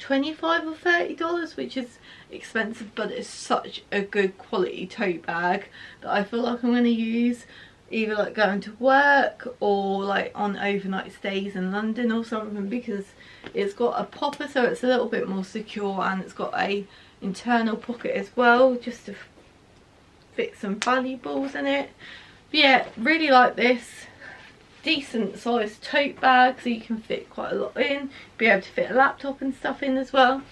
$25 or $30, which is expensive, but it's such a good quality tote bag that I feel like I'm going to use either like going to work or like on overnight stays in London or something, because it's got a popper, so it's a little bit more secure, and it's got a internal pocket as well just to fit some valuables in it. But yeah, really like this. Decent sized tote bag, so you can fit quite a lot in, be able to fit a laptop and stuff in as well.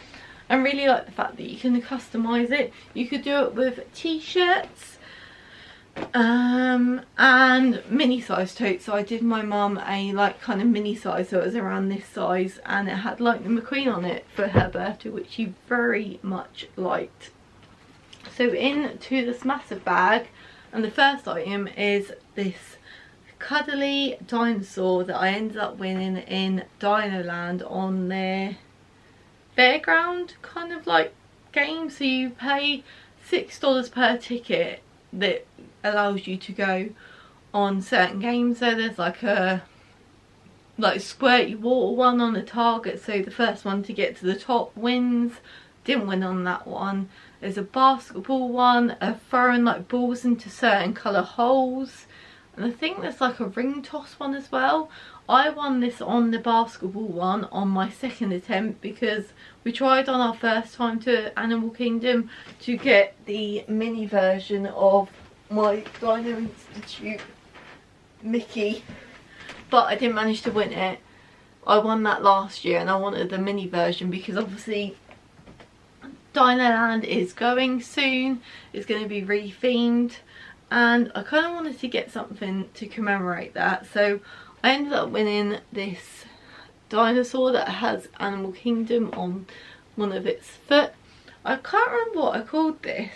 And really like the fact that you can customise it. You could do it with t-shirts, And mini size totes. So I did my mum a like kind of mini size, so it was around this size, and it had Lightning McQueen on it for her birthday, which she very much liked. So into this massive bag, and the first item is this cuddly dinosaur that I ended up winning in Dino Land on their fairground kind of like game. So you pay $6 per ticket that allows you to go on certain games. So there's like a squirty water one on the target, so the first one to get to the top wins. Didn't win on that one. There's a basketball one, a throwing like balls into certain colour holes, and I think there's like a ring toss one as well. I won this on the basketball one on my second attempt, because we tried on our first time to Animal Kingdom to get the mini version of my Dino Institute Mickey, but I didn't manage to win it. I won that last year and I wanted the mini version because obviously Dino Land is going soon. It's going to be rethemed and I kind of wanted to get something to commemorate that, so I ended up winning this dinosaur that has Animal Kingdom on one of its foot. I can't remember what I called this.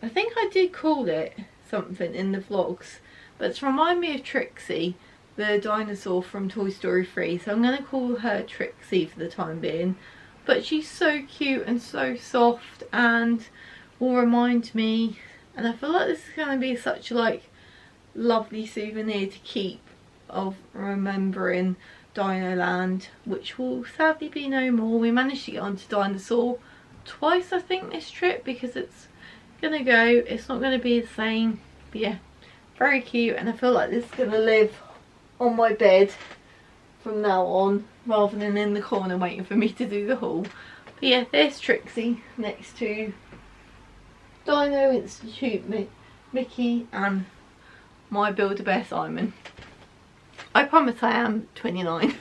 I think I did call it something in the vlogs, but it's remind me of Trixie, the dinosaur from Toy Story 3, so I'm going to call her Trixie for the time being. But she's so cute and so soft and will remind me, and I feel like this is going to be such like lovely souvenir to keep of remembering Dino Land, which will sadly be no more. We managed to get onto Dinosaur twice I think this trip, because it's gonna go, it's not gonna be the same, but yeah, very cute, and I feel like this is gonna live on my bed from now on rather than in the corner waiting for me to do the haul. But yeah, there's Trixie next to Dino Institute Mickey and my Build-A-Bear Simon. I promise I am 29.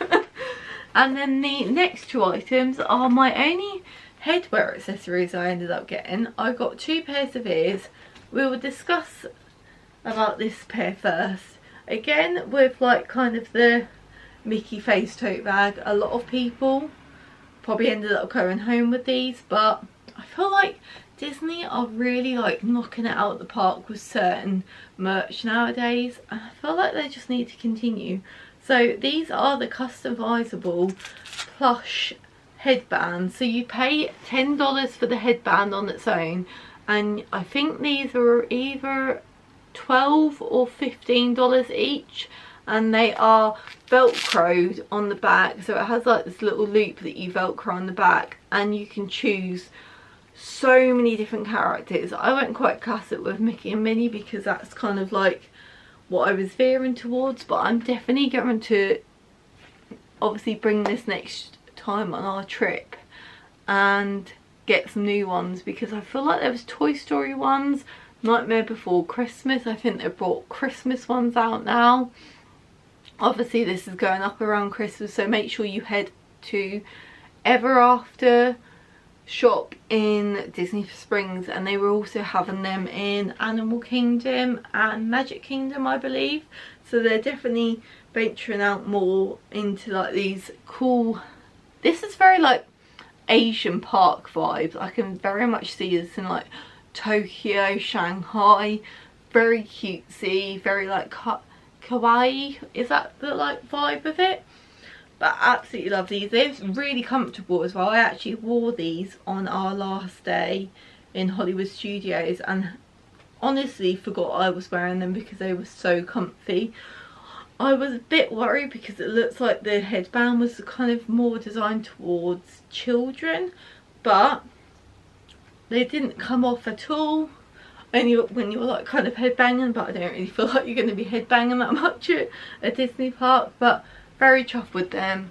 And then the next two items are my only headwear accessories I ended up getting. I got 2 pairs of ears. We will discuss about this pair first. Again, with like kind of the Mickey face tote bag, a lot of people probably ended up going home with these, but I feel like Disney are really like knocking it out of the park with certain merch nowadays, and I feel like they just need to continue. So these are the customizable plush headbands. So you pay $10 for the headband on its own, and I think these are either $12 or $15 each, and they are velcroed on the back, so it has like this little loop that you velcro on the back, and you can choose so many different characters. I went quite classic with Mickey and Minnie because that's kind of like what I was veering towards, but I'm definitely going to obviously bring this next time on our trip and get some new ones, because I feel like there was Toy Story ones, Nightmare Before Christmas, I think they brought Christmas ones out now. Obviously this is going up around Christmas, so make sure you head to Ever After shop in Disney Springs, and they were also having them in Animal Kingdom and Magic Kingdom I believe, so they're definitely venturing out more into like these cool, this is very like Asian park vibes. I can very much see this in like Tokyo, Shanghai, very cutesy, very like kawaii, is that the like vibe of it? But I absolutely love these. They're really comfortable as well. I actually wore these on our last day in Hollywood Studios and honestly forgot I was wearing them because they were so comfy. I was a bit worried because it looks like the headband was kind of more designed towards children, but they didn't come off at all. Only when you were like kind of headbanging, but I don't really feel like you're going to be headbanging that much at a Disney park. But very chuffed with them,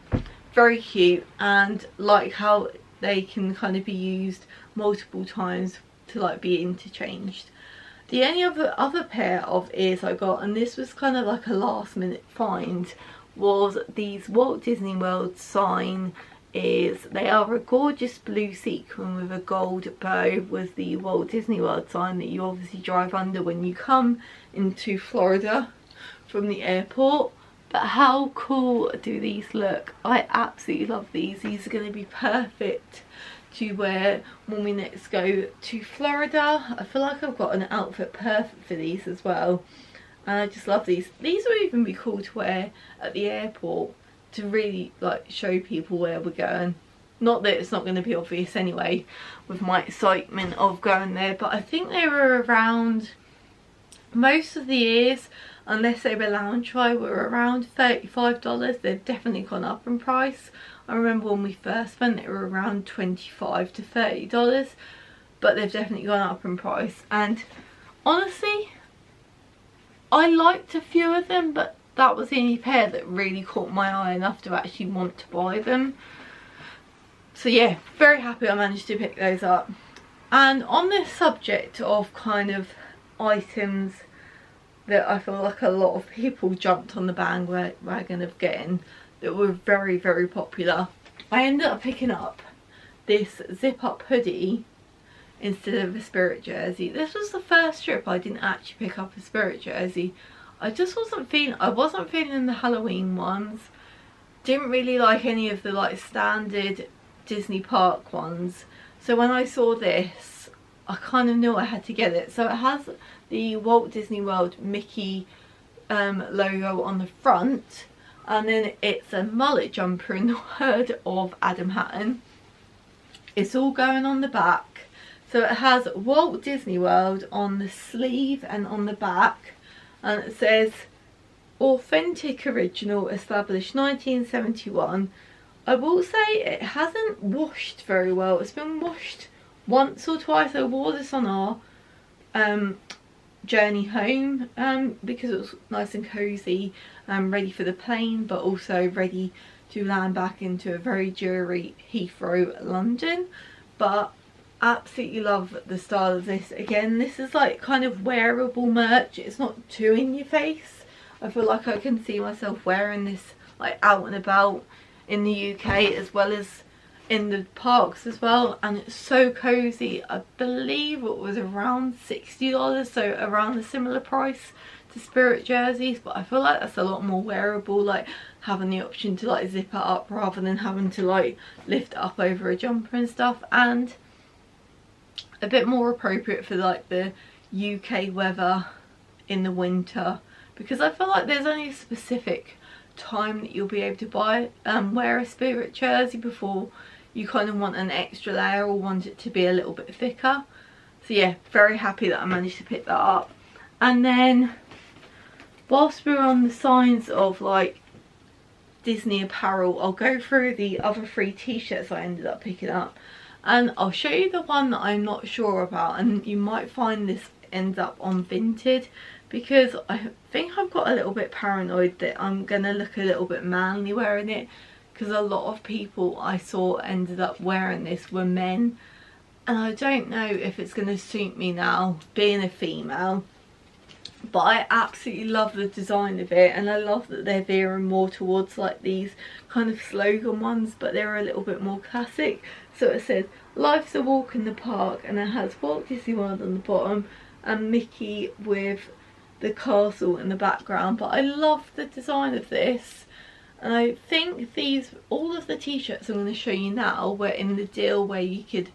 very cute, and like how they can kind of be used multiple times to like be interchanged. The only other pair of ears I got, and this was kind of like a last minute find, was these Walt Disney World sign is they are a gorgeous blue sequin with a gold bow with the Walt Disney World sign that you obviously drive under when you come into Florida from the airport. But how cool do these look? I absolutely love these. These are going to be perfect to wear when we next go to Florida. I feel like I've got an outfit perfect for these as well. And I just love these. These would even be cool to wear at the airport to really like show people where we're going. Not that it's not going to be obvious anyway with my excitement of going there, but I think they were around, most of the years, unless they were Loungefly, were around $35. They've definitely gone up in price. I remember when we first went they were around $25 to $30, but they've definitely gone up in price. And honestly, I liked a few of them, but that was the only pair that really caught my eye enough to actually want to buy them. So yeah, very happy I managed to pick those up. And on this subject of kind of items that I feel like a lot of people jumped on the bandwagon of getting that were very, very popular, I ended up picking up this zip up hoodie instead of a Spirit jersey. This was the first trip I didn't actually pick up a Spirit jersey. I wasn't feeling the Halloween ones. Didn't really like any of the like standard Disney park ones. So when I saw this, I kind of knew I had to get it. So it has the Walt Disney World Mickey logo on the front, and then it's a mullet jumper in the word of Adam Hatton. It's all going on the back. So it has Walt Disney World on the sleeve and on the back, and it says authentic original, established 1971. I will say it hasn't washed very well. It's been washed once or twice. I wore this on our journey home because it was nice and cozy and ready for the plane, but also ready to land back into a very dreary Heathrow, London. But absolutely love the style of this. Again, this is like kind of wearable merch. It's not too in your face. I feel like I can see myself wearing this like out and about in the UK as well as in the parks as well, and it's so cozy. I believe it was around $60, so around a similar price to Spirit jerseys, but I feel like that's a lot more wearable, like having the option to like zip it up rather than having to like lift it up over a jumper and stuff, and a bit more appropriate for like the UK weather in the winter, because I feel like there's only a specific time that you'll be able to wear a Spirit jersey before you kind of want an extra layer or want it to be a little bit thicker. So yeah, very happy that I managed to pick that up. And then whilst we're on the signs of like Disney apparel, I'll go through the other 3 t-shirts I ended up picking up, and I'll show you the one that I'm not sure about, and you might find this ends up on Vinted, because I think I've got a little bit paranoid that I'm gonna look a little bit manly wearing it, because a lot of people I saw ended up wearing this were men, and I don't know if it's gonna suit me now being a female. But I absolutely love the design of it, and I love that they're veering more towards like these kind of slogan ones, but they're a little bit more classic. So it says life's a walk in the park, and it has Walt Disney World on the bottom and Mickey with the castle in the background. But I love the design of this, and I think all of the t-shirts I'm going to show you now were in the deal where you could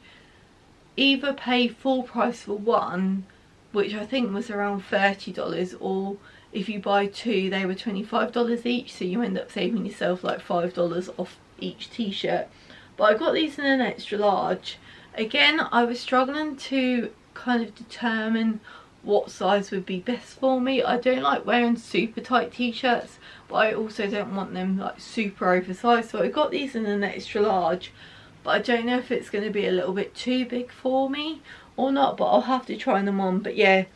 either pay full price for one, which I think was around $30, or if you buy 2 they were $25 each, so you end up saving yourself like $5 off each t-shirt. But I got these in an extra large. Again, I was struggling to kind of determine what size would be best for me. I don't like wearing super tight t-shirts, but I also don't want them like super oversized, so I got these in an extra large, but I don't know if it's going to be a little bit too big for me or not, but I'll have to try them on. But yeah,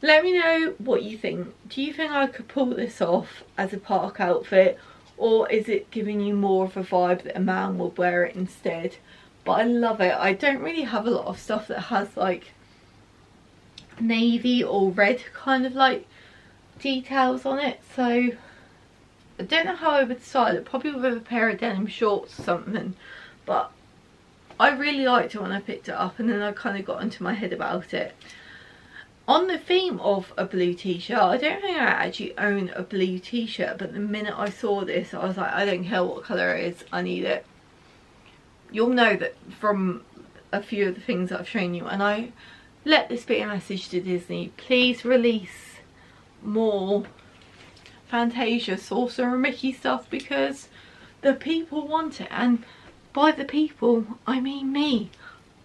let me know what you think. Do you think I could pull this off as a park outfit, or is it giving you more of a vibe that a man would wear it instead? But I love it. I don't really have a lot of stuff that has like navy or red kind of like details on it, so I don't know how I would style it. Probably with a pair of denim shorts or something, but I really liked it when I picked it up, and then I kind of got into my head about it. On the theme of a blue t-shirt, I don't think I actually own a blue t-shirt, but the minute I saw this I was like, I don't care what colour it is, I need it. You'll know that from a few of the things that I've shown you, and I let this be a message to Disney: please release more Fantasia, Saucer and Mickey stuff, because the people want it, and by the people I mean me.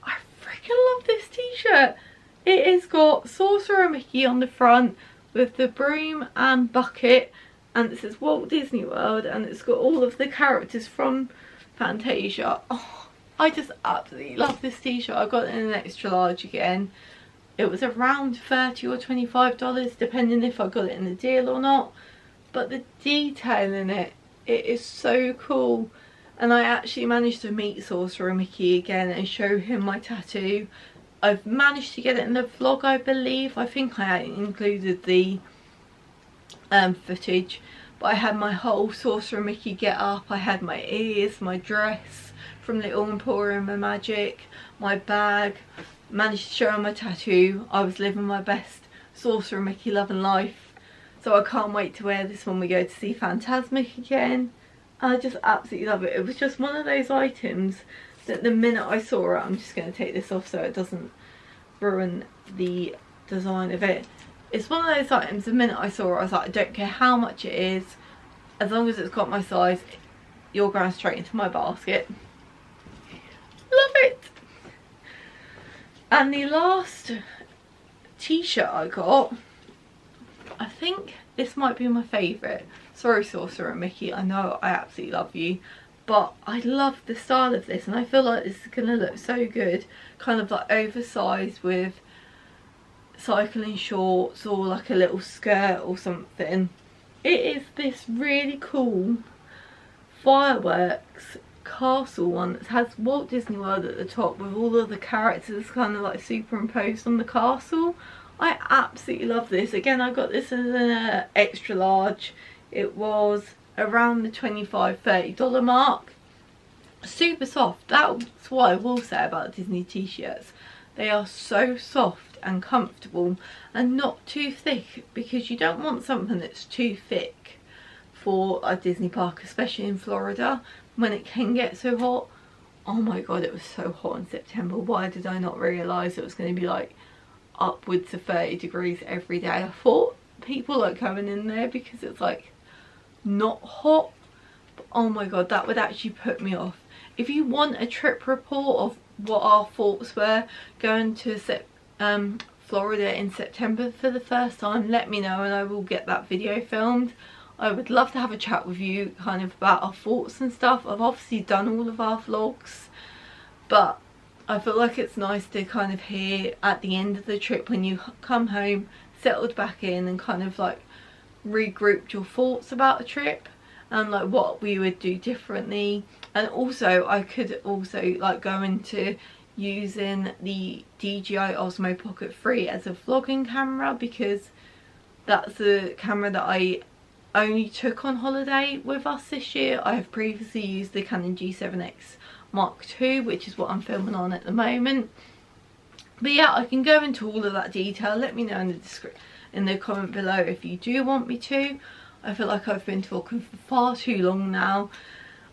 I freaking love this t-shirt. It has got Saucer and Mickey on the front with the broom and bucket, and it says Walt Disney World, and it's got all of the characters from Fantasia. Oh, I just absolutely love this t-shirt. I got it in an extra large again. It was around $30 or $25 depending if I got it in a deal or not, but the detail in it, it is so cool. And I actually managed to meet Saucer and Mickey again and show him my tattoo. I've managed to get it in the vlog, I believe. I think I included the footage, but I had my whole Saucer and Mickey get up. I had my ears, my dress from Little Emporium of Magic, my bag. Managed to show him my tattoo. I was living my best Saucer and Mickey loving life, so I can't wait to wear this when we go to see Fantasmic again. I just absolutely love it. It was just one of those items that the minute I saw it, I'm just going to take this off so it doesn't ruin the design of it. It's one of those items, the minute I saw it, I was like, I don't care how much it is, as long as it's got my size, you're going straight into my basket. Love it! And the last t-shirt I got, I think this might be my favourite. Sorry Saucer and Mickey, I know I absolutely love you, but I love the style of this, and I feel like this is going to look so good. Kind of like oversized with cycling shorts or like a little skirt or something. It is this really cool fireworks castle one that has Walt Disney World at the top with all of the characters kind of like superimposed on the castle. I absolutely love this. Again, I got this as an extra large. It was around the $25–30 mark. Super soft. That's what I will say about Disney t-shirts. They are so soft and comfortable and not too thick, because you don't want something that's too thick for a Disney park, especially in Florida when it can get so hot. Oh my god, it was so hot in September. Why did I not realise it was going to be like upwards of 30 degrees every day? I thought people like going in there because it's like not hot, but oh my god, that would actually put me off. If you want a trip report of what our thoughts were going to Florida in September for the first time, let me know and I will get that video filmed. I would love to have a chat with you kind of about our thoughts and stuff. I've obviously done all of our vlogs, but I feel like it's nice to kind of hear at the end of the trip, when you come home, settled back in and kind of like regrouped your thoughts about the trip and like what we would do differently. And also I could also like go into using the DJI Osmo Pocket 3 as a vlogging camera, because that's the camera that I only took on holiday with us this year. I have previously used the Canon G7X Mark II, which is what I'm filming on at the moment. But yeah, I can go into all of that detail. Let me know in the comment below if you do want me to. I feel like I've been talking for far too long now.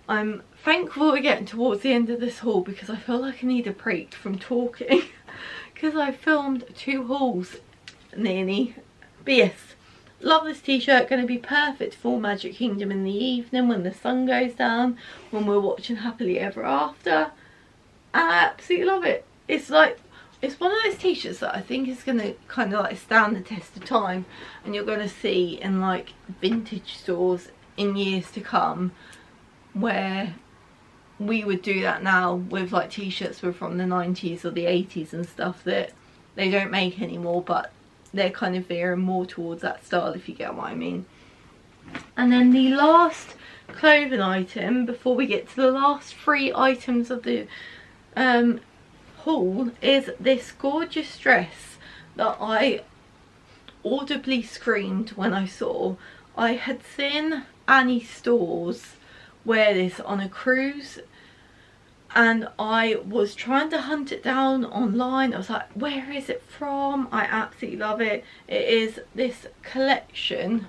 I'm thankful we're getting towards the end of this haul, because I feel like I need a break from talking because I filmed 2 hauls nearly. But yes, love this t-shirt. Going to be perfect for Magic Kingdom in the evening when the sun goes down, when we're watching Happily Ever After. And I absolutely love it. It's like, it's one of those t-shirts that I think is going to kind of like stand the test of time, and you're going to see in like vintage stores in years to come, where we would do that now with like t-shirts were from the 90s or the 80s and stuff that they don't make anymore, but they're kind of veering more towards that style, if you get what I mean. And then the last clothing item before we get to the last 3 items of the haul is this gorgeous dress that I audibly screamed when I saw. I had seen Annie Stores wear this on a cruise, and I was trying to hunt it down online. I was like, where is it from? I absolutely love it. It is this collection.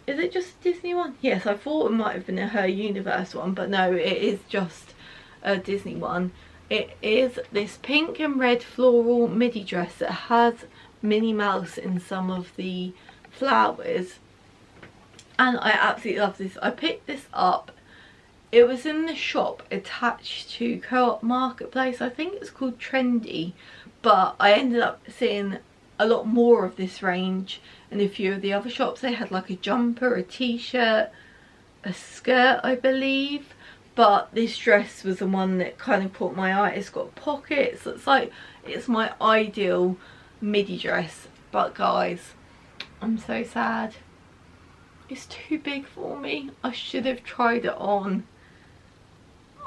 Is it just a Disney one? Yes, I thought it might have been a Her Universe one, but no, it is just a Disney one. It is this pink and red floral midi dress that has Minnie Mouse in some of the flowers, and I absolutely love this. I picked this up. It was in the shop attached to Co-op Marketplace. I think it's called Trendy, but I ended up seeing a lot more of this range in a few of the other shops. They had like a jumper, a t-shirt, a skirt, I believe, but this dress was the one that kind of caught my eye. It's got pockets. It's like, it's my ideal midi dress, but guys, I'm so sad. It's too big for me. I should have tried it on.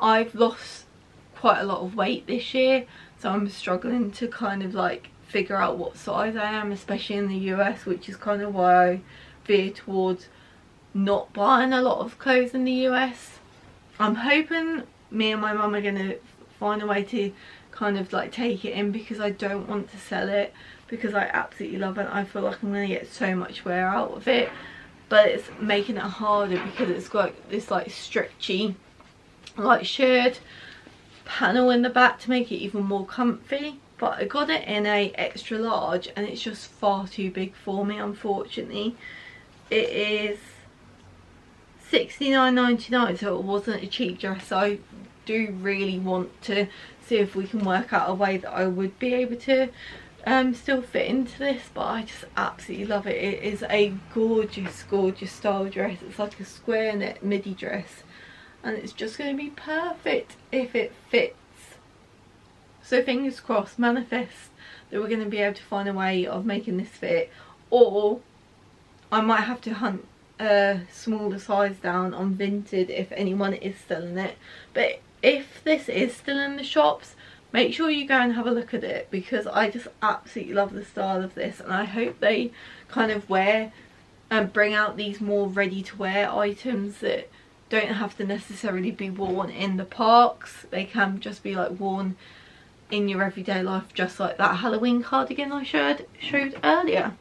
I've lost quite a lot of weight this year, so I'm struggling to kind of like figure out what size I am, especially in the US, which is kind of why I veer towards not buying a lot of clothes in the US. I'm hoping me and my mum are going to find a way to kind of like take it in, because I don't want to sell it, because I absolutely love it. I feel like I'm going to get so much wear out of it, but it's making it harder because it's got this like stretchy like shirred panel in the back to make it even more comfy. But I got it in a extra large and it's just far too big for me, unfortunately. It is $69.99, so it wasn't a cheap dress. So I do really want to see if we can work out a way that I would be able to still fit into this, but I just absolutely love it. It is a gorgeous, gorgeous style dress. It's like a square neck midi dress, and it's just going to be perfect if it fits. So fingers crossed, manifest that we're going to be able to find a way of making this fit, or I might have to hunt a smaller size down on Vinted if anyone is selling it. But if this is still in the shops, make sure you go and have a look at it, because I just absolutely love the style of this, and I hope they kind of wear and bring out these more ready to wear items that don't have to necessarily be worn in the parks. They can just be like worn in your everyday life, just like that Halloween cardigan I showed earlier.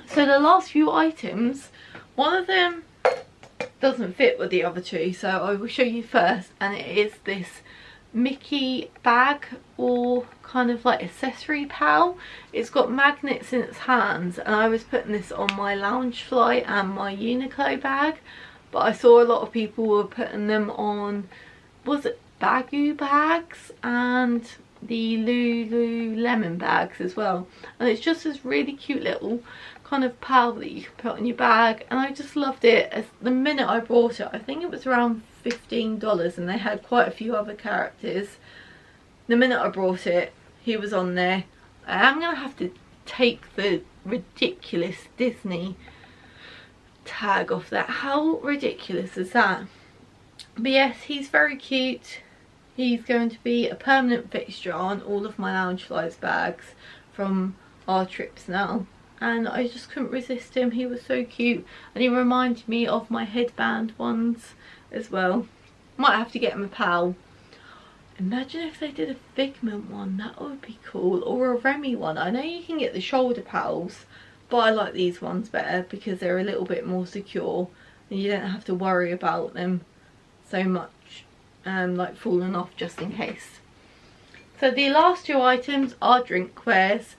So the last few items, one of them doesn't fit with the other two, so I will show you first, and it is this Mickey bag, or kind of like accessory pal. It's got magnets in its hands, and I was putting this on my Loungefly and my Uniqlo bag, but I saw a lot of people were putting them on, was it Baggu bags and the Lululemon bags as well, and it's just this really cute little kind of pal that you can put on your bag, and I just loved it. As the minute I bought it, I think it was around $15, and they had quite a few other characters. The minute I brought it, he was on there. I am going to have to take the ridiculous Disney tag off that. How ridiculous is that? But yes, he's very cute. He's going to be a permanent fixture on all of my Loungefly's bags from our trips now, and I just couldn't resist him. He was so cute, and he reminded me of my headband ones as well. Might have to get him a pal. Imagine if they did a Figment one, that would be cool, or a Remy one. I know you can get the shoulder pals, but I like these ones better because they're a little bit more secure and you don't have to worry about them so much like falling off just in case. So the last two items are drinkwares.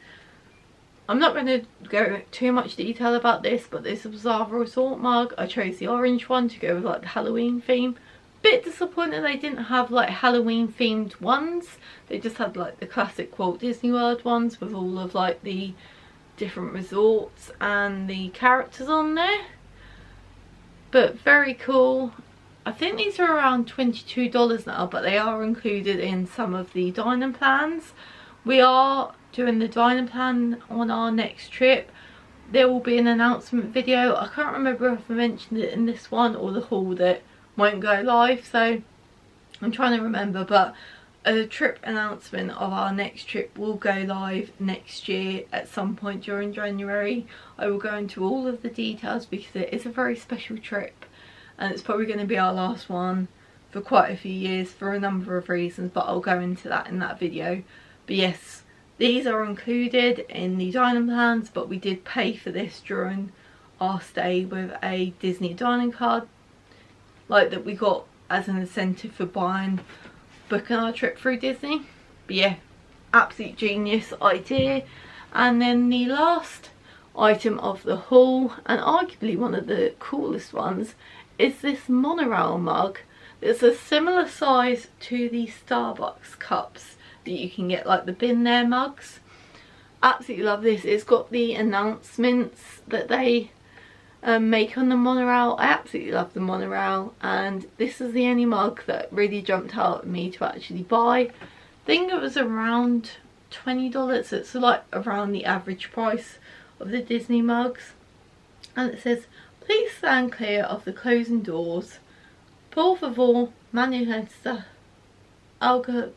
I'm not going to go too much detail about this, but this was our resort mug. I chose the orange one to go with like the Halloween theme. Bit disappointed they didn't have like Halloween themed ones. They just had like the classic Walt Disney World ones with all of like the different resorts and the characters on there. But very cool. I think these are around $22 now, but they are included in some of the dining plans. We are doing the dining plan on our next trip. There will be an announcement video. I can't remember if I mentioned it in this one or the haul that won't go live, so I'm trying to remember, but a trip announcement of our next trip will go live next year at some point during January. I will go into all of the details because it is a very special trip, and it's probably going to be our last one for quite a few years for a number of reasons, but I'll go into that in that video. But yes, these are included in the dining plans, but we did pay for this during our stay with a Disney dining card, like that we got as an incentive for booking our trip through Disney. But yeah, absolute genius idea. And then the last item of the haul, and arguably one of the coolest ones, is this monorail mug. It's a similar size to the Starbucks cups that you can get, like the bin there mugs. Absolutely love this. It's got the announcements that they make on the monorail. I absolutely love the monorail, and this is the only mug that really jumped out at me to actually buy. I think it was around $20, so it's like around the average price of the Disney mugs. And it says, please stand clear of the closing doors. Por favor, manifesta algo.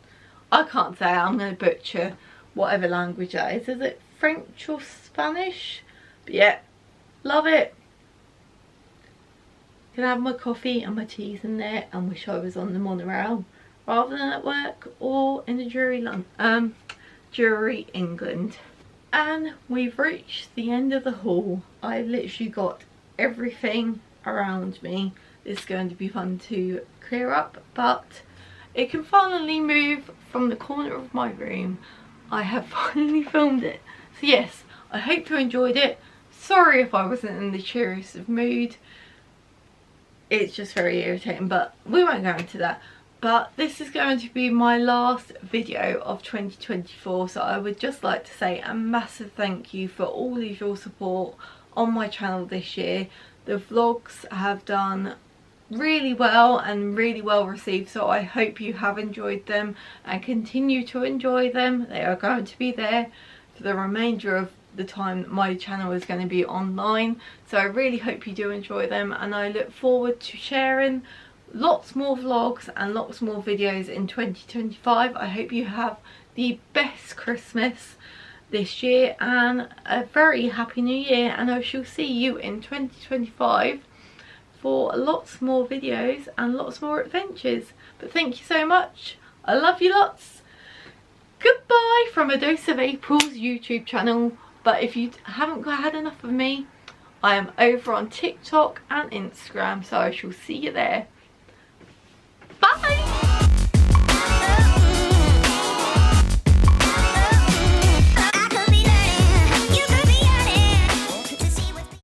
I can't say it, I'm going to butcher whatever language that is. Is it French or Spanish? But yeah, love it. Can have my coffee and my teas in there and wish I was on the monorail rather than at work or in the Jury England. And we've reached the end of the haul. I've literally got everything around me. It's going to be fun to clear up, but it can finally move from the corner of my room. I have finally filmed it. So yes, I hope you enjoyed it. Sorry if I wasn't in the cheeriest of mood. It's just very irritating, but we won't go into that. But this is going to be my last video of 2024, so I would just like to say a massive thank you for all of your support on my channel this year. The vlogs have done really well and really well received, so I hope you have enjoyed them and continue to enjoy them. They are going to be there for the remainder of the time that my channel is going to be online, so I really hope you do enjoy them, and I look forward to sharing lots more vlogs and lots more videos in 2025. I hope you have the best Christmas this year and a very happy new year, and I shall see you in 2025 for lots more videos and lots more adventures. But thank you so much. I love you lots. Goodbye from A Dose of April's YouTube channel. But if you haven't had enough of me, I am over on TikTok and Instagram, so I shall see you there.